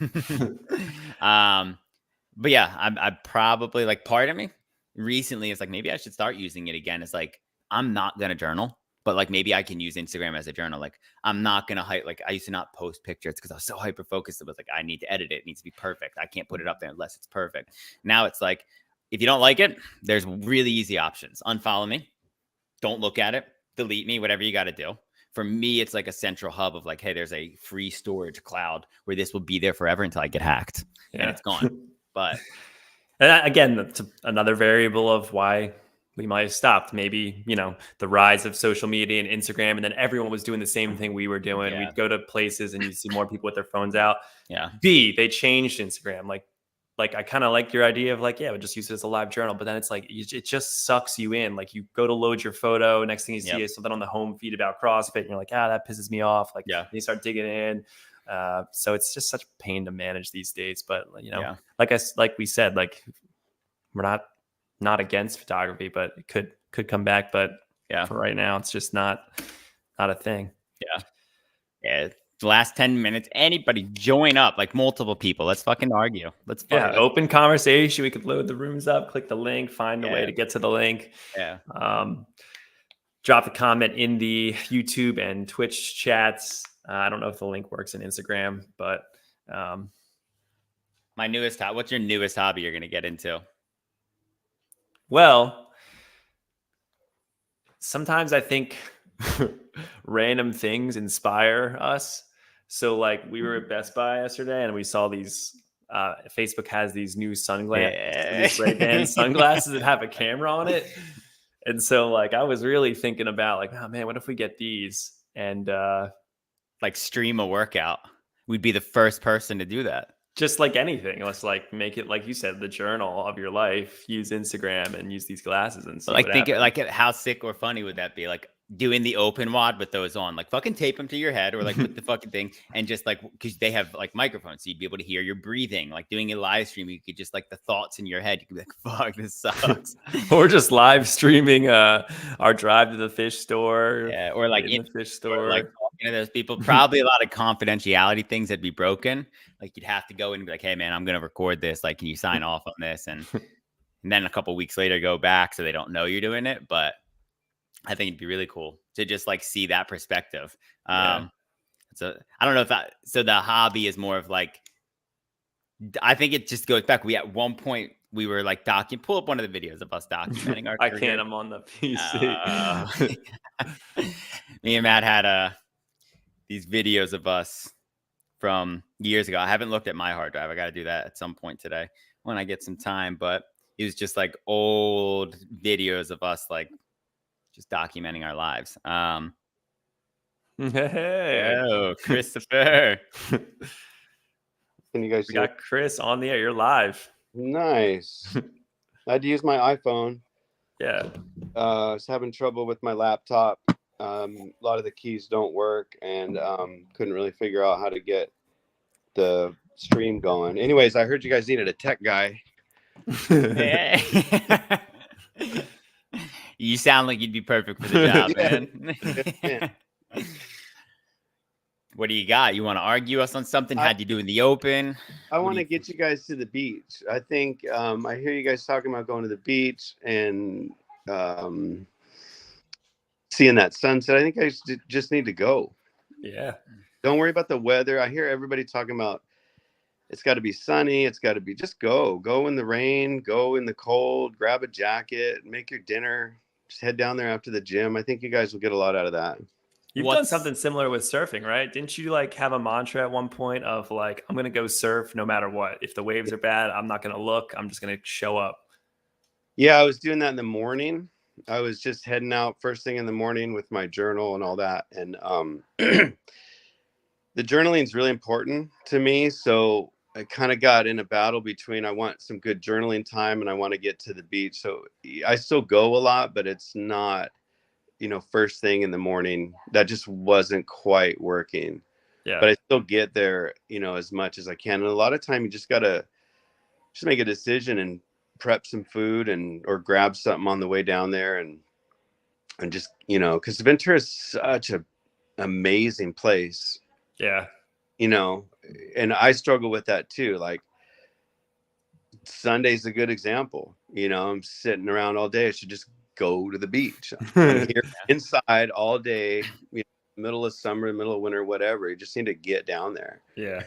But yeah, I probably like part of me recently is like, maybe I should start using it again. It's like, I'm not going to journal. But like maybe I can use Instagram as a journal. Like I'm not gonna like I used to not post pictures because I was so hyper focused. It was like I need to edit it. It needs to be perfect. I can't put it up there unless it's perfect. Now it's like if you don't like it, there's really easy options. Unfollow me, don't look at it, delete me, whatever you got to do. for me, it's like a central hub of like, hey, there's a free storage cloud where this will be there forever until I get hacked and it's gone. But and again, that's another variable of why we might have stopped. Maybe, the rise of social media and Instagram, and then everyone was doing the same thing we were doing. Yeah. We'd go to places and you'd see more people with their phones out. Yeah. B, they changed Instagram. Like I kind of like your idea of like, yeah, we'll just use it as a live journal, but then it's like, it just sucks you in. Like you go to load your photo. Next thing you see is something on the home feed about CrossFit. And you're like, that pisses me off. Like you start digging in. So it's just such a pain to manage these days. But like we said, like we're not against photography, but it could come back. But for right now, it's just not a thing. Yeah. The last 10 minutes, anybody join up, like multiple people. Let's fucking argue. Let's open conversation. We could load the rooms up, click the link, find a way to get to the link. Drop the comment in the YouTube and Twitch chats. I don't know if the link works in Instagram, but my newest hobby. What's your newest hobby you're gonna get into? Well, sometimes I think random things inspire us. So like we were at Best Buy yesterday and we saw these, Facebook has these new sunglasses, these Ray-Ban sunglasses that have a camera on it. And so like, I was really thinking about like, oh man, what if we get these and like stream a workout? We'd be the first person to do that. Just like anything, let's like make it, like you said, the journal of your life. Use Instagram and use these glasses and see. Like think like how sick or funny would that be? Like doing the open wad with those on, like fucking tape them to your head or like put the fucking thing and just like, because they have like microphones, so you'd be able to hear your breathing. Like doing a live stream, you could just like the thoughts in your head, you could be like, fuck, this sucks. Or just live streaming our drive to the fish store. Yeah, or like in the fish store. Like talking to those people, probably a lot of confidentiality things that'd be broken. Like you'd have to go in and be like, hey man, I'm gonna record this. Like, can you sign off on this? And then a couple weeks later go back so they don't know you're doing it. But I think it'd be really cool to just like see that perspective. So I don't know if so the hobby is more of like, I think it just goes back. At one point we were like pull up one of the videos of us documenting our I can't, I'm on the PC. Me and Matt had these videos of us from years ago. I haven't looked at my hard drive. I got to do that at some point today when I get some time, but it was just like old videos of us like just documenting our lives. Hey, oh, Christopher. Can you guys we got Chris on the air. You're live. Nice. I had to use my iPhone. Yeah. I was having trouble with my laptop. A lot of the keys don't work and couldn't really figure out how to get the stream going. Anyways, I heard you guys needed a tech guy. You sound like you'd be perfect for the job, man. What do you got? You want to argue us on something? How'd you do in the open? I want to get you guys to the beach. I think I hear you guys talking about going to the beach and seeing that sunset. I think I just need to go. Yeah. Don't worry about the weather. I hear everybody talking about it's got to be sunny. It's got to be, just go in the rain, go in the cold, grab a jacket, make your dinner, just head down there after the gym. I think you guys will get a lot out of that. You've done something similar with surfing, right? Didn't you like have a mantra at one point of like, I'm going to go surf no matter what. If the waves are bad, I'm not going to look. I'm just going to show up. Yeah, I was doing that in the morning. I was just heading out first thing in the morning with my journal and all that. And the journaling is really important to me. So I kind of got in a battle between I want some good journaling time and I want to get to the beach. So I still go a lot, but it's not, first thing in the morning. That just wasn't quite working. Yeah. But I still get there, as much as I can. And a lot of time you just got to just make a decision and prep some food or grab something on the way down there and just, because Ventura is such a amazing place. Yeah. And I struggle with that too. Like Sunday's a good example. I'm sitting around all day. I should just go to the beach. I'm here inside all day, middle of summer, middle of winter, whatever. You just need to get down there. Yeah.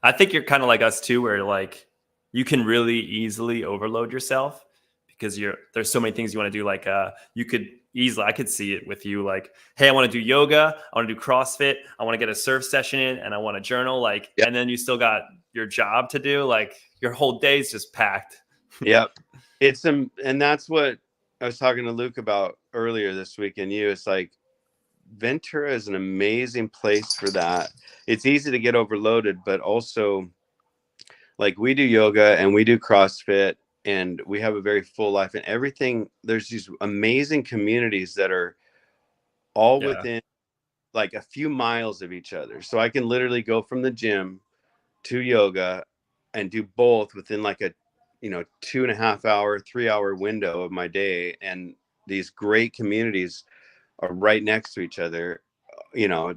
I think you're kind of like us too, where like you can really easily overload yourself because there's so many things you want to do. Like you could easily, I could see it with you. Like, hey, I want to do yoga, I want to do CrossFit, I want to get a surf session in, and I want to journal. Like, Yep. and then you still got your job to do. Like, your whole day's just packed. Yep. And that's what I was talking to Luke about earlier this week. And it's like Ventura is an amazing place for that. It's easy to get overloaded, but also like we do yoga and we do CrossFit and we have a very full life and everything. There's these amazing communities that are all Yeah. within like a few miles of each other. So I can literally go from the gym to yoga and do both within like a 2.5 hour 3 hour window of my day, and these great communities are right next to each other,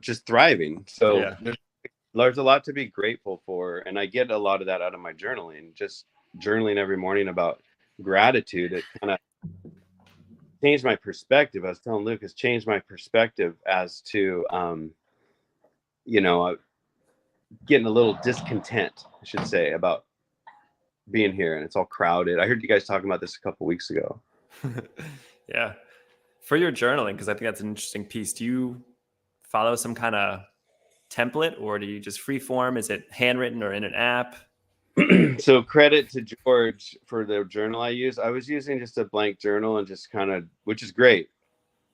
just thriving. So Yeah. there's a lot to be grateful for, and I get a lot of that out of my journaling. Just journaling every morning about gratitude, it kind of changed my perspective. I was telling Lucas, changed my perspective as to getting a little discontent, I should say, about being here, and it's all crowded. I heard you guys talking about this a couple weeks ago. Yeah. For your journaling, because I think that's an interesting piece. Do you follow some kind of template, or do you just free form? Is it handwritten or in an app? So credit to George for the journal I use. I was using just a blank journal and just kind of, which is great.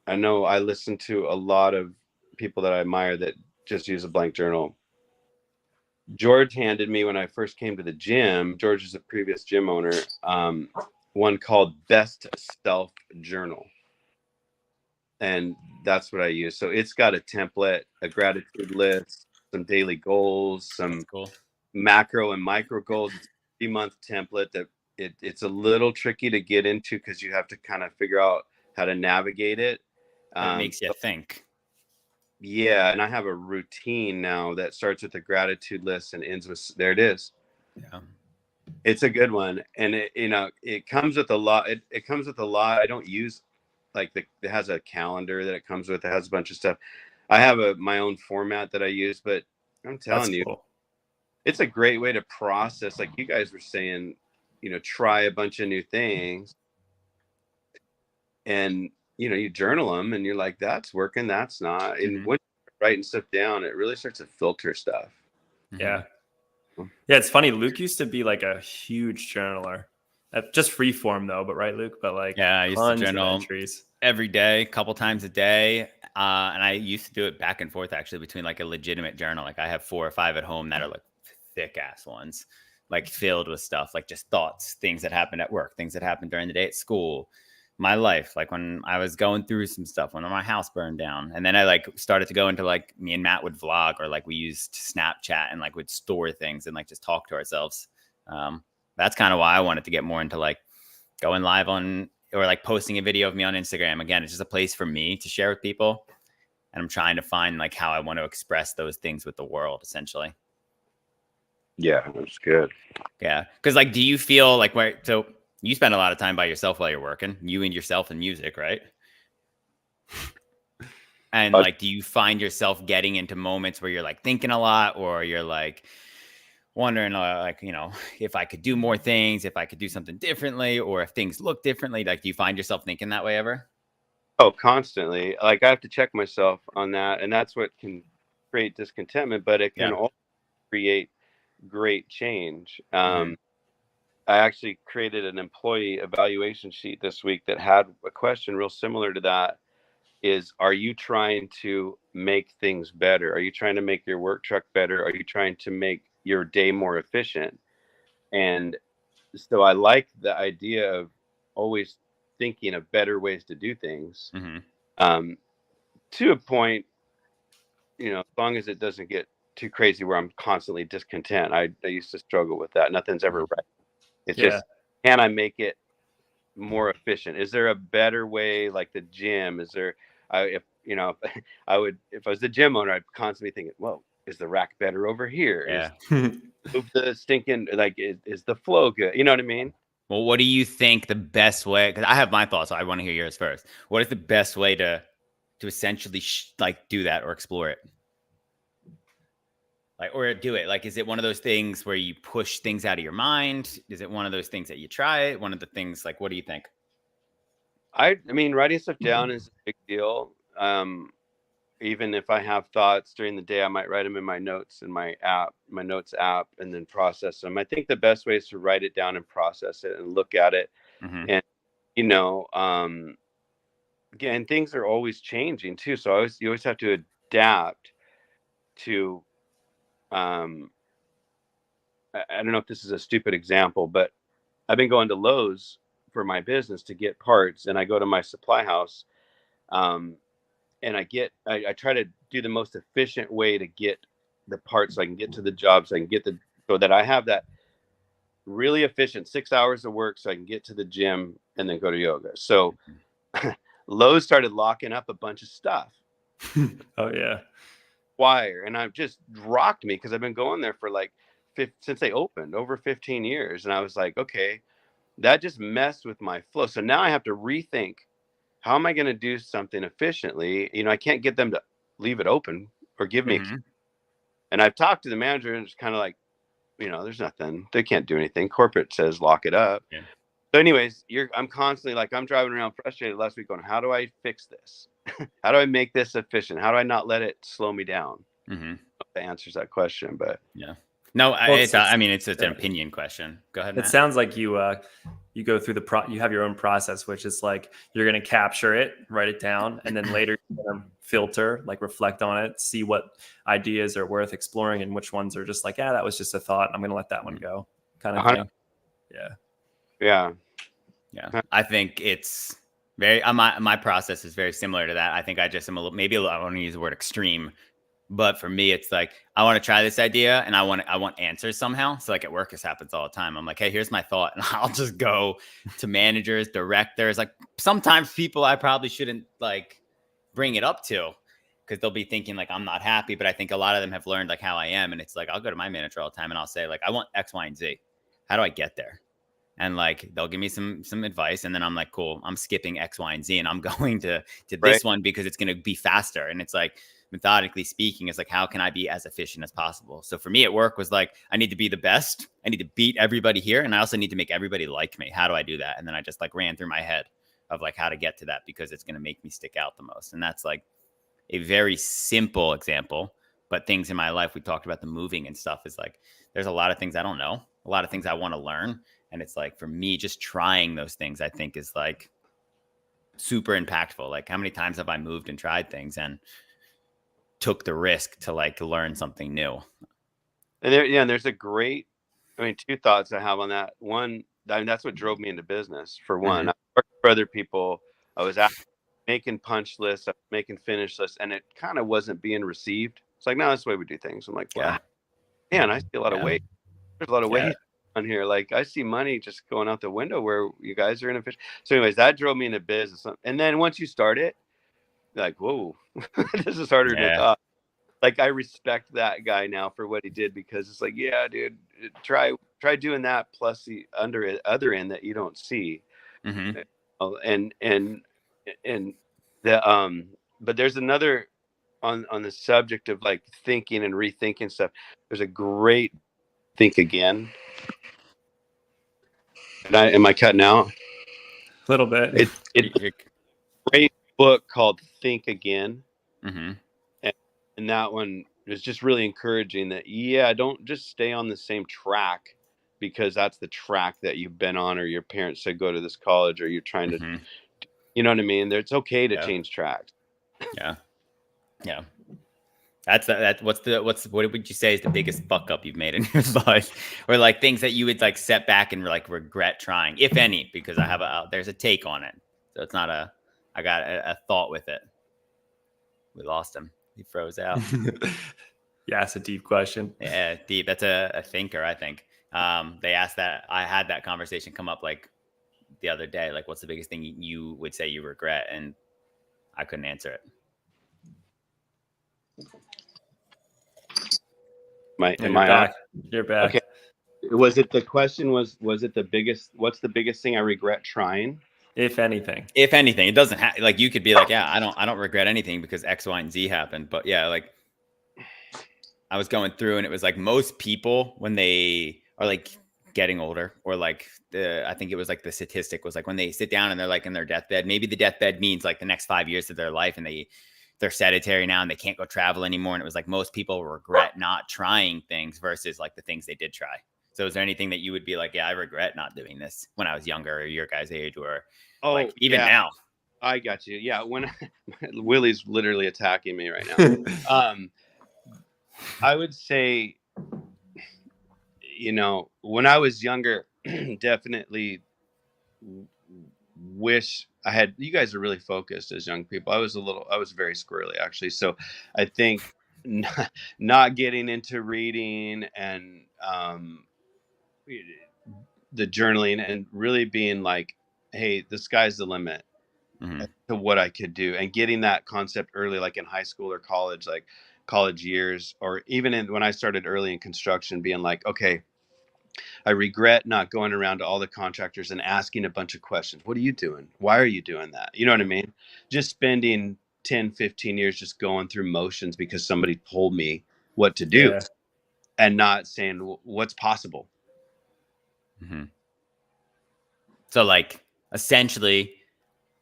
I know I listen to a lot of people that I admire that just use a blank journal. George handed me, when I first came to the gym, George is a previous gym owner, one called Best Self Journal. And that's what I use. So it's got a template, a gratitude list, some daily goals, some Cool. macro and micro goals. It's a 3-month template that it's a little tricky to get into because you have to kind of figure out how to navigate it. It makes you think. Yeah, and I have a routine now that starts with a gratitude list and ends with, there it is. Yeah. It's a good one, and it comes with a lot. It comes with a lot. I don't use like it has a calendar that it comes with. It has a bunch of stuff. I have my own format that I use, but I'm telling you, Cool. it's a great way to process. Like you guys were saying, try a bunch of new things, and you journal them, and you're like, that's working, that's not. And when you're writing stuff down, it really starts to filter stuff. Yeah. Yeah, it's funny. Luke used to be like a huge journaler. Just free form though, but right, Luke? But like Yeah, I used to tons of journal entries. every day, a couple times a day. And I used to do it back and forth actually between like a legitimate journal. Like I have 4 or 5 at home that are like thick ass ones, like filled with stuff, like just thoughts, things that happened at work, things that happened during the day at school, my life, like when I was going through some stuff, when my house burned down. And then I like started to go into like me and Matt would vlog, or like we used Snapchat and like would store things and like just talk to ourselves. That's kind of why I wanted to get more into like going live on, or like posting a video of me on Instagram. Again, it's just a place for me to share with people. And I'm trying to find like how I want to express those things with the world, essentially. Yeah, that's good. Yeah. Cause like, do you feel like so you spend a lot of time by yourself while you're working, you and yourself and music, right? And like, do you find yourself getting into moments where you're like thinking a lot, or you're like wondering like, if I could do more things, if I could do something differently, or if things look differently? Like, do you find yourself thinking that way ever? Oh, constantly. Like I have to check myself on that, and that's what can create discontentment, but it can also create great change. I actually created an employee evaluation sheet this week that had a question real similar to that. Are you trying to make things better? Are you trying to make your work truck better? Are you trying to make your day more efficient? And so I like the idea of always thinking of better ways to do things. To a point, as long as it doesn't get too crazy where I'm constantly discontent. I used to struggle with that. Nothing's ever right. It's just, can I make it more efficient? Is there a better way, like the gym? Is there, if I was the gym owner, I'd constantly thinking, well, is the rack better over here? Yeah. Move the stinking, like, is the flow good? You know what I mean? Well, what do you think the best way? Because I have my thoughts, so I want to hear yours first. What is the best way to essentially like do that or explore it? Like, or do it? Like, is it one of those things where you push things out of your mind? Is it one of those things that you try it? One of the things, like, what do you think? I mean, writing stuff down is a big deal. Even if I have thoughts during the day, I might write them in my notes in my notes app, and then process them. I think the best way is to write it down and process it and look at it. Mm-hmm. And, again, things are always changing too. So you always have to adapt to, I don't know if this is a stupid example, but I've been going to Lowe's for my business to get parts, and I go to my supply house. And I try to do the most efficient way to get the parts so I can get to the job, so I can so that I have that really efficient 6 hours of work so I can get to the gym and then go to yoga. So Lowe's started locking up a bunch of stuff. Oh yeah. Wire. And I've just rocked me because I've been going there for like since they opened, over 15 years. And I was like, okay, that just messed with my flow. So now I have to rethink, how am I going to do something efficiently? I can't get them to leave it open or give me Mm-hmm. and I've talked to the manager, and it's kind of like, there's nothing. They can't do anything. Corporate says lock it up. Yeah. So anyways, I'm constantly like, I'm driving around frustrated last week going, how do I fix this? How do I make this efficient? How do I not let it slow me down? Mm-hmm. That answers that question, but yeah. No, Well, I mean, it's just an opinion question. Go ahead, It Matt. sounds like you go through you have your own process, which is like you're going to capture it, write it down, and then later you're going to filter, like reflect on it, see what ideas are worth exploring and which ones are just like, that was just a thought, I'm going to let that one go, kind of thing. Yeah. I think it's very my process is very similar to that. I think I just am maybe I want to use the word extreme. But for me, it's like, I want to try this idea and I want answers somehow. So like at work, this happens all the time. I'm like, hey, here's my thought. And I'll just go to managers, directors, like sometimes people I probably shouldn't like bring it up to because they'll be thinking like, I'm not happy. But I think a lot of them have learned like how I am. And it's like, I'll go to my manager all the time and I'll say like, I want X, Y, and Z. How do I get there? And like, they'll give me some advice. And then I'm like, cool, I'm skipping X, Y, and Z. And I'm going to this one because it's going to be faster. And it's like, methodically speaking, it's like, how can I be as efficient as possible? So for me at work was like, I need to be the best. I need to beat everybody here. And I also need to make everybody like me. How do I do that? And then I just like ran through my head of like how to get to that because it's going to make me stick out the most. And that's like a very simple example, but things in my life, we talked about the moving and stuff, is like, there's a lot of things I don't know, a lot of things I want to learn. And it's like, for me, just trying those things, I think is like super impactful. Like how many times have I moved and tried things and took the risk to like learn something new? And there's two thoughts I have on that. One, that's what drove me into business. For one, I worked for other people. I was making punch lists, I was making finish lists, and it kind of wasn't being received. It's like, no, that's the way we do things. I'm like, wow, man, I see a lot of weight. There's a lot of weight on here. Like I see money just going out the window where you guys are inefficient. So anyways, that drove me into business. And then once you start it, like, whoa, this is harder than I thought. Like I respect that guy now for what he did, because it's like, yeah, dude, try doing that plus the other end that you don't see. And the but there's another on the subject of like thinking and rethinking stuff. There's a great Think Again. Am I cutting out? A little bit. It's a great book called Think Again. And that one is just really encouraging that, don't just stay on the same track because that's the track that you've been on, or your parents said go to this college, or you're trying to, you know what I mean? It's okay to change tracks. Yeah. What would you say is the biggest fuck up you've made in your life, or like things that you would like set back and like regret trying, if any? Because I have there's a take on it, so it's not I got a thought with it. We lost him. He froze out. Yeah, it's a deep question. Yeah, deep. That's a thinker, I think. They asked that. I had that conversation come up like the other day. Like, what's the biggest thing you would say you regret? And I couldn't answer it. You're back. Okay. Was it the biggest? What's the biggest thing I regret trying? If anything, it doesn't have like, you could be like, I don't regret anything because X, Y, and Z happened. But yeah, like I was going through and it was like most people, when they are like getting older, or like I think it was like the statistic was like when they sit down and they're like in their deathbed, maybe the deathbed means like the next 5 years of their life, and they're sedentary now and they can't go travel anymore. And it was like most people regret not trying things versus like the things they did try. So is there anything that you would be like, yeah, I regret not doing this when I was younger, or your guys' age, or like even now? I got you. Yeah, when Willie's literally attacking me right now. I would say, when I was younger, definitely wish I had. You guys are really focused as young people. I was very squirrely actually. So I think not getting into reading and the journaling and really being like, hey, the sky's the limit to what I could do, and getting that concept early, like in high school or college, like college years, or even when I started early in construction, being like, okay, I regret not going around to all the contractors and asking a bunch of questions. What are you doing? Why are you doing that? You know what I mean? Just spending 10, 15 years just going through motions because somebody told me what to do, and not saying what's possible. So like essentially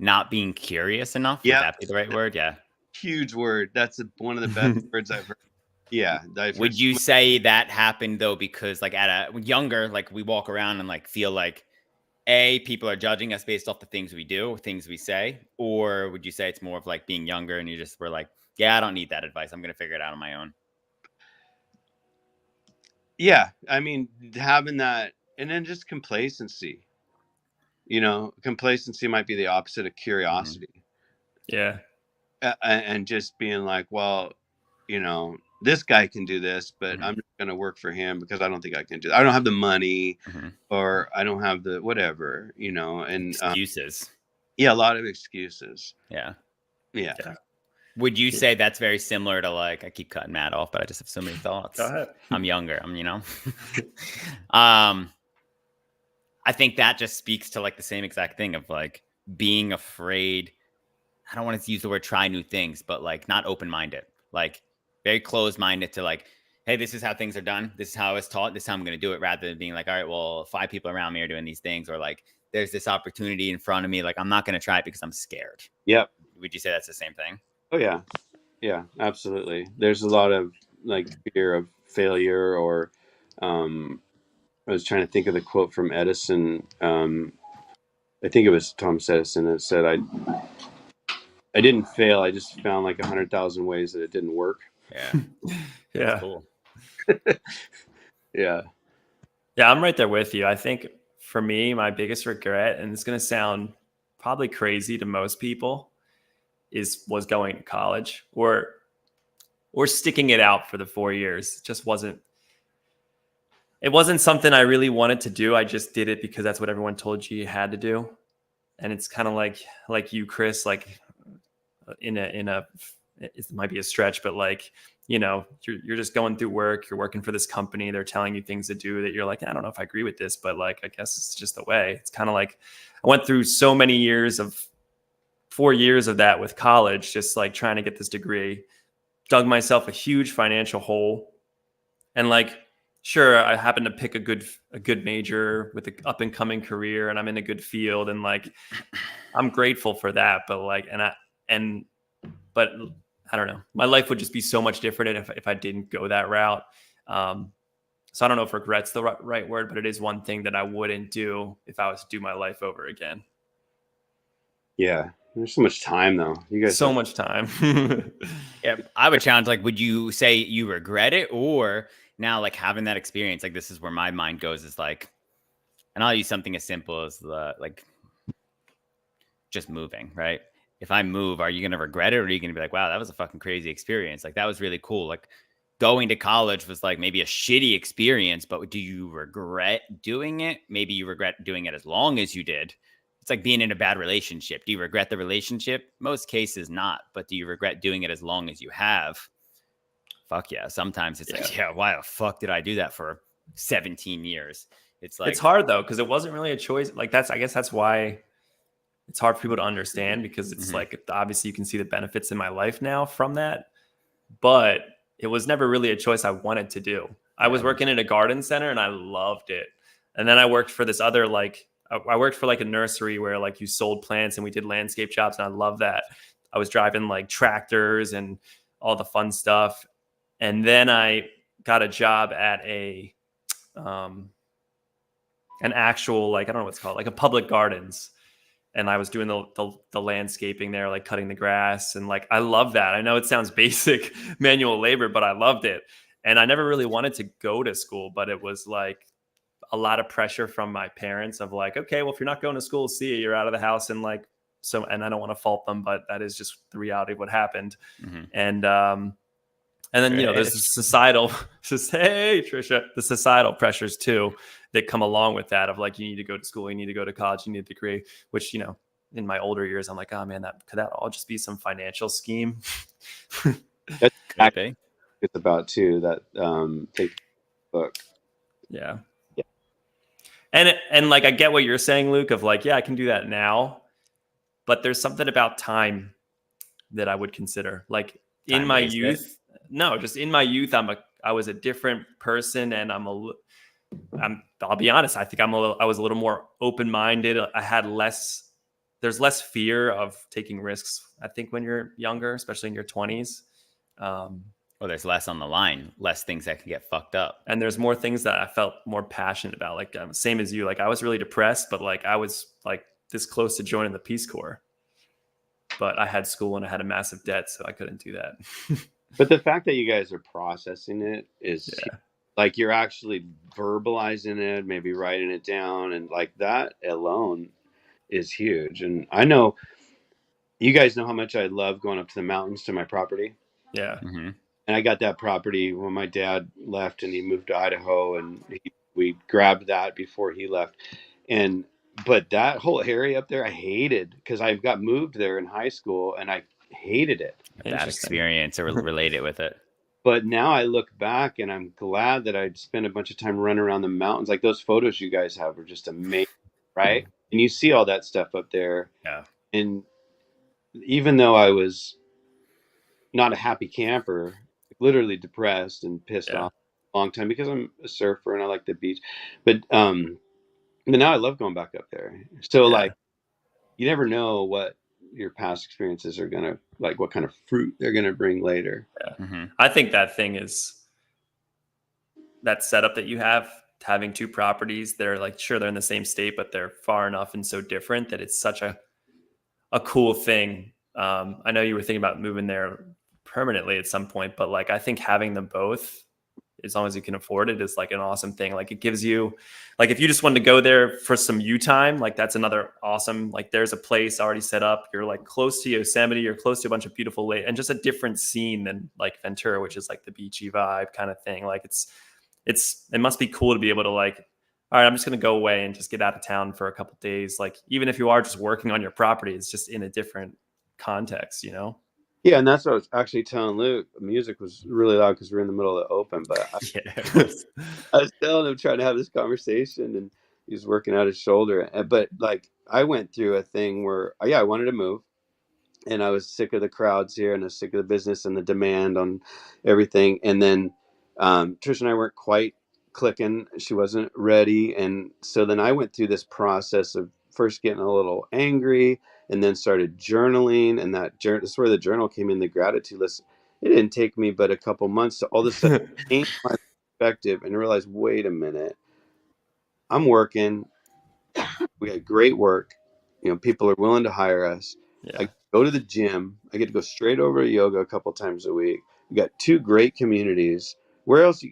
not being curious enough. Would that be the right word? Yeah. Huge word. That's one of the best words I've heard. Yeah. Would you say that happened though because like at a younger, like we walk around and like feel like people are judging us based off the things we do, things we say, or would you say it's more of like being younger and you just were like, yeah, I don't need that advice, I'm gonna figure it out on my own? Yeah, I mean, having that, and then just complacency. Complacency might be the opposite of curiosity. Yeah. And just being like, well, this guy can do this, but I'm just going to work for him because I don't think I can do that. I don't have the money, or I don't have the whatever, and excuses. Yeah, a lot of excuses. Yeah. Would you say that's very similar to like, I keep cutting Matt off, but I just have so many thoughts. Go ahead. I'm younger. I think that just speaks to like the same exact thing of like being afraid. I don't want to use the word try new things, but like not open-minded, like very closed-minded to like, hey, this is how things are done. This is how I was taught. This is how I'm going to do it, rather than being like, all right, well, 5 people around me are doing these things, or like there's this opportunity in front of me. Like I'm not going to try it because I'm scared. Yep. Would you say that's the same thing? Oh yeah. Yeah, absolutely. There's a lot of like fear of failure, or I was trying to think of the quote from Edison. I think it was Thomas Edison that said, I didn't fail. I just found like 100,000 ways that it didn't work. Yeah. Yeah. That's cool. Yeah. Yeah, I'm right there with you. I think for me, my biggest regret, and it's going to sound probably crazy to most people, was going to college or sticking it out for the 4 years. It wasn't something I really wanted to do. I just did it because that's what everyone told you had to do. And it's kind of like you, Chris, like it might be a stretch, but like, you're just going through work, you're working for this company, they're telling you things to do that you're like, I don't know if I agree with this, but like, I guess it's just the way. It's kind of like I went through so many years of 4 years of that with college, just like trying to get this degree, dug myself a huge financial hole. And like, sure, I happened to pick a good major with an up and coming career, and I'm in a good field, and like, I'm grateful for that. But like, but I don't know, my life would just be so much different if I didn't go that route. So I don't know if regret's the right word, but it is one thing that I wouldn't do if I was to do my life over again. Yeah. There's so much time though. You guys so much time. Yeah. I would challenge, like, would you say you regret it, or now like having that experience, like this is where my mind goes, is like, and I'll use something as simple as like just moving, right? If I move, are you going to regret it, or are you going to be like, wow, that was a fucking crazy experience. Like that was really cool. Like going to college was like maybe a shitty experience, but do you regret doing it? Maybe you regret doing it as long as you did. It's like being in a bad relationship. Do you regret the relationship? Most cases not, but do you regret doing it as long as you have? Fuck yeah. Sometimes it's like, yeah, why the fuck did I do that for 17 years? It's like, it's hard though, because it wasn't really a choice. Like I guess that's why it's hard for people to understand, because it's like, obviously you can see the benefits in my life now from that, but it was never really a choice I wanted to do. I was working at a garden center and I loved it. And then I worked for this other, like, I worked for like a nursery where like you sold plants and we did landscape jobs. And I love that. I was driving like tractors and all the fun stuff. And then I got a job at an actual, like, I don't know what's called, like a public gardens. And I was doing the landscaping there, like cutting the grass. And like, I love that. I know it sounds basic manual labor, but I loved it. And I never really wanted to go to school, but it was like a lot of pressure from my parents of like, okay, well, if you're not going to school, see you, you're out of the house. And like, so, and I don't want to fault them, but that is just the reality of what happened. And then, you know, there's the societal, hey, Trisha, the societal pressures too that come along with that of like, you need to go to school, you need to go to college, you need a degree, which, you know, in my older years, I'm like, oh man, could that all just be some financial scheme? That's exactly it's about too, that take book. Yeah. And like, I get what you're saying, Luke, of like, yeah, I can do that now, but there's something about time that I would consider. Like in my youth, just in my youth, I was a different person, and I'll be honest, I think I was a little more open-minded. There's less fear of taking risks, I think, when you're younger, especially in your 20s. Well, there's less on the line, less things that can get fucked up. And there's more things that I felt more passionate about. Like same as you, like I was really depressed, but like I was like this close to joining the Peace Corps, but I had school and I had a massive debt, so I couldn't do that. But the fact that you guys are processing it is like you're actually verbalizing it, maybe writing it down, and like that alone is huge. And I know you guys know how much I love going up to the mountains to my property. Yeah. And I got that property when my dad left and he moved to Idaho, and we grabbed that before he left. But that whole area up there, I hated, because I got moved there in high school and I hated it. Bad experience or related with it. But now I look back and I'm glad that I'd spent a bunch of time running around the mountains. Like those photos you guys have are just amazing, right? And you see all that stuff up there. Yeah. And even though I was not a happy camper, literally depressed and pissed off a long time, because I'm a surfer and I like the beach. But now I love going back up there. So like, you never know what your past experiences are gonna, like, what kind of fruit they're gonna bring later. I think that thing is that setup that you have, having two properties that are like, sure, they're in the same state, but they're far enough and so different that it's such a cool thing. I know you were thinking about moving there permanently at some point, but like, I think having them both, as long as you can afford it, is like an awesome thing. Like it gives you, like, if you just wanted to go there for some you time, like that's another awesome, like there's a place already set up. You're like close to Yosemite, you're close to a bunch of beautiful lakes, and just a different scene than like Ventura, which is like the beachy vibe kind of thing. Like it must be cool to be able to like, all right, I'm just going to go away and just get out of town for a couple of days. Like, even if you are just working on your property, it's just in a different context, you know? Yeah, and that's what I was actually telling Luke. Music was really loud because we're in the middle of the open, but I was telling him, trying to have this conversation, and he was working out his shoulder. But like, I went through a thing where, I wanted to move, and I was sick of the crowds here, and I was sick of the business and the demand on everything. And then Trish and I weren't quite clicking. She wasn't ready. And so then I went through this process of first getting a little angry, and then started journaling, and that's where the journal came in, the gratitude list. It didn't take me but a couple months to all of a sudden change my perspective and realize, wait a minute, I'm working. We had great work. You know, people are willing to hire us. Yeah. I go to the gym. I get to go straight over to yoga a couple times a week. We got two great communities. Where else?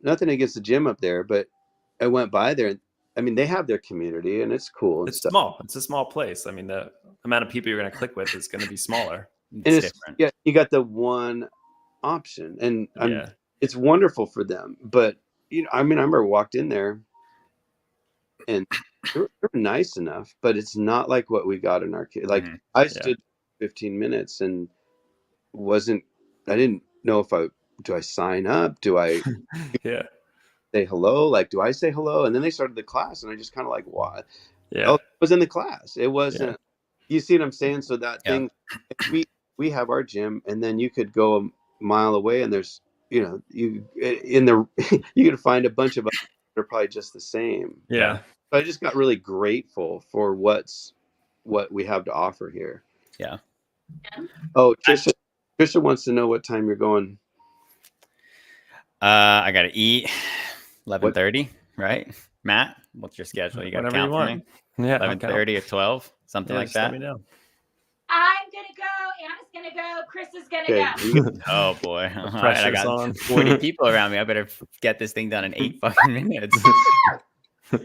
Nothing against the gym up there, but I went by there. I mean, they have their community, and it's cool. And it's small. It's a small place. I mean, the amount of people you're going to click with is going to be smaller. It's different. Yeah, you got the one option, and it's wonderful for them. But I remember I walked in there, and they're nice enough, but it's not like what we got in our kid. Like I stood 15 minutes and I didn't know if do I sign up? Do I? Say hello? Like, do I say hello? And then they started the class, and I just kind of like, what? Yeah. Oh, it was in the class. It wasn't. You see what I'm saying? So that thing, we have our gym, and then you could go a mile away, and there's, you can find a bunch of are probably just the same. Yeah. But I just got really grateful for what we have to offer here. Yeah. Oh, Trisha wants to know what time you're going. I gotta eat 11:30, right? Matt, what's your schedule? You got to Whenever you count for me. want. Yeah. 11:30 or 12, something Yeah, like just that. let me know. I'm gonna go. Anna's gonna go. Chris is gonna Okay. go. Oh boy, all right, I pressure's got on. 40 people around me. I better get this thing done in 8 fucking minutes. That's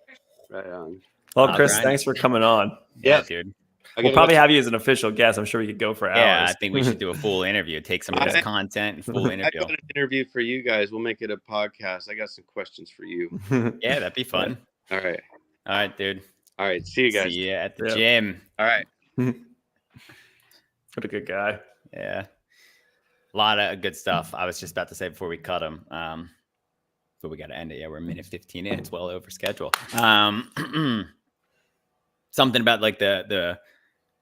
Chris. Right on. Well, Chris, Brian. thanks for coming on. Yeah, Yeah. dude. We'll probably have you as an official guest. I'm sure we could go for hours. Yeah, I think we should do a full interview. Take some of this I- content and full I interview. got an interview for you guys. We'll make it a podcast. I got some questions for you. Yeah, that'd be fun. All right. All right, dude. All right. See you guys. See you at the Yeah. gym. All right. What a good guy. Yeah. A lot of good stuff. I was just about to say before we cut him. But we got to end it. Yeah, we're a minute 15 in. It's well over schedule. Something about like the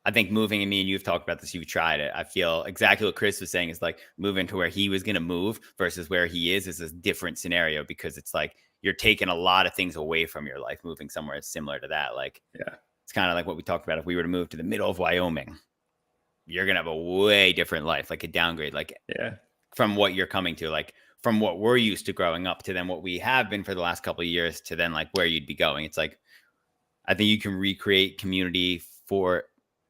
I think moving, and me and you've talked about this, you've tried it. I feel exactly what Chris was saying is like moving to where he was going to move versus where he is a different scenario, because it's like you're taking a lot of things away from your life, moving somewhere similar to that. Like, Yeah. it's kind of like what we talked about. If we were to move to the middle of Wyoming, you're going to have a way different life, like a downgrade, like Yeah. from what you're coming to, like from what we're used to growing up to then what we have been for the last couple of years to then like where you'd be going. It's like, I think you can recreate community for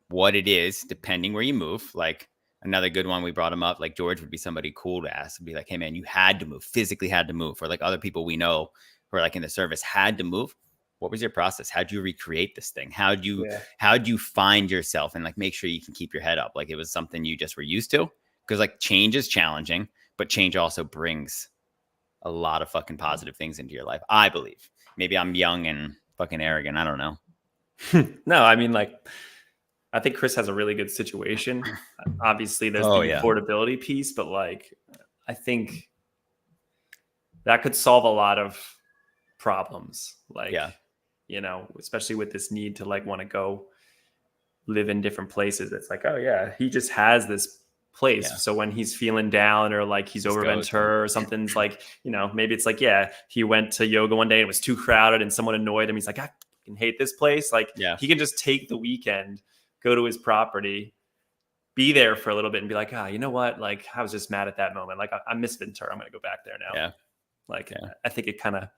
what it is, depending where you move. Like another good one, we brought him up, like George would be somebody cool to ask, be like, hey man, you had to move, physically had to move. Or like other people we know who are like in the service had to move. What was your process? How'd you recreate this thing? How'd you find yourself and like make sure you can keep your head up? Like it was something you just were used to? Because like change is challenging, but change also brings a lot of fucking positive things into your life, I believe. Maybe I'm young and fucking arrogant. I don't know. No, I mean, like, I think Chris has a really good situation. Obviously, there's the affordability piece, but like, I think that could solve a lot of problems. Like, you know, especially with this need to like want to go live in different places. It's like, oh yeah, he just has this place. Yeah. So when he's feeling down or like he's over Ventura or something's like, you know, maybe it's like, yeah, he went to yoga one day and it was too crowded and someone annoyed him. He's like, I fucking hate this place. Like, he can just take the weekend, go to his property, be there for a little bit and be like, you know what? Like, I was just mad at that moment. Like, I miss Ventura. I'm going to go back there now. Yeah. Like, I think it kind of,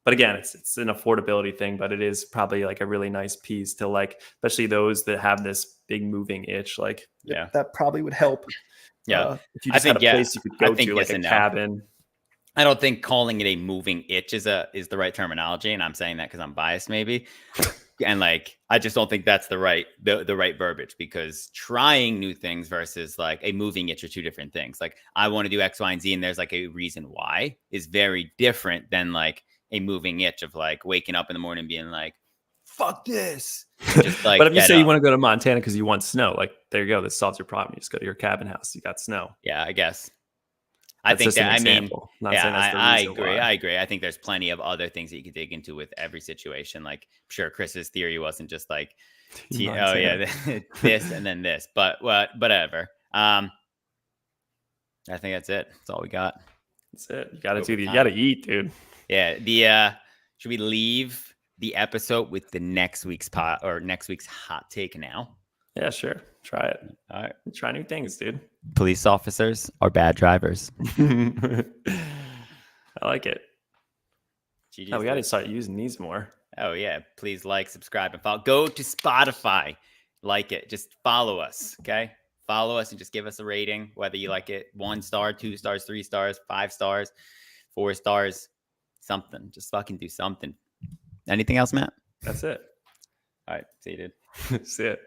but again, it's an affordability thing, but it is probably like a really nice piece to like, especially those that have this big moving itch. Like, that probably would help. Yeah. If you just had a place you could go to, like a cabin. I don't think calling it a moving itch is the right terminology. And I'm saying that because I'm biased maybe. And like, I just don't think that's the right verbiage, because trying new things versus like a moving itch are two different things. Like I want to do X, Y, and Z, and there's like a reason why is very different than like a moving itch of like waking up in the morning and being like, fuck this. Just, like, but if you say you want to go to Montana because you want snow, like there you go. This solves your problem. You just go to your cabin house. You got snow. Yeah, I guess. I think that, I mean, I agree. Why. I agree. I think there's plenty of other things that you could dig into with every situation. Like, I'm sure Chris's theory wasn't just like, this and then this, but whatever. I think that's it. That's all we got. That's it. You got to you got to eat, dude. Yeah. Should we leave the episode with the next week's pot or next week's hot take now? Yeah, sure. Try it. All right. Try new things, dude. Police officers are bad drivers. I like it. We got to start using these more. Oh, yeah. Please like, subscribe, and follow. Go to Spotify. Like it. Just follow us. Okay. Follow us and just give us a rating, whether you like it 1 star, 2 stars, 3 stars, 5 stars, 4 stars, something. Just fucking do something. Anything else, Matt? That's it. All right. See you, dude. See it.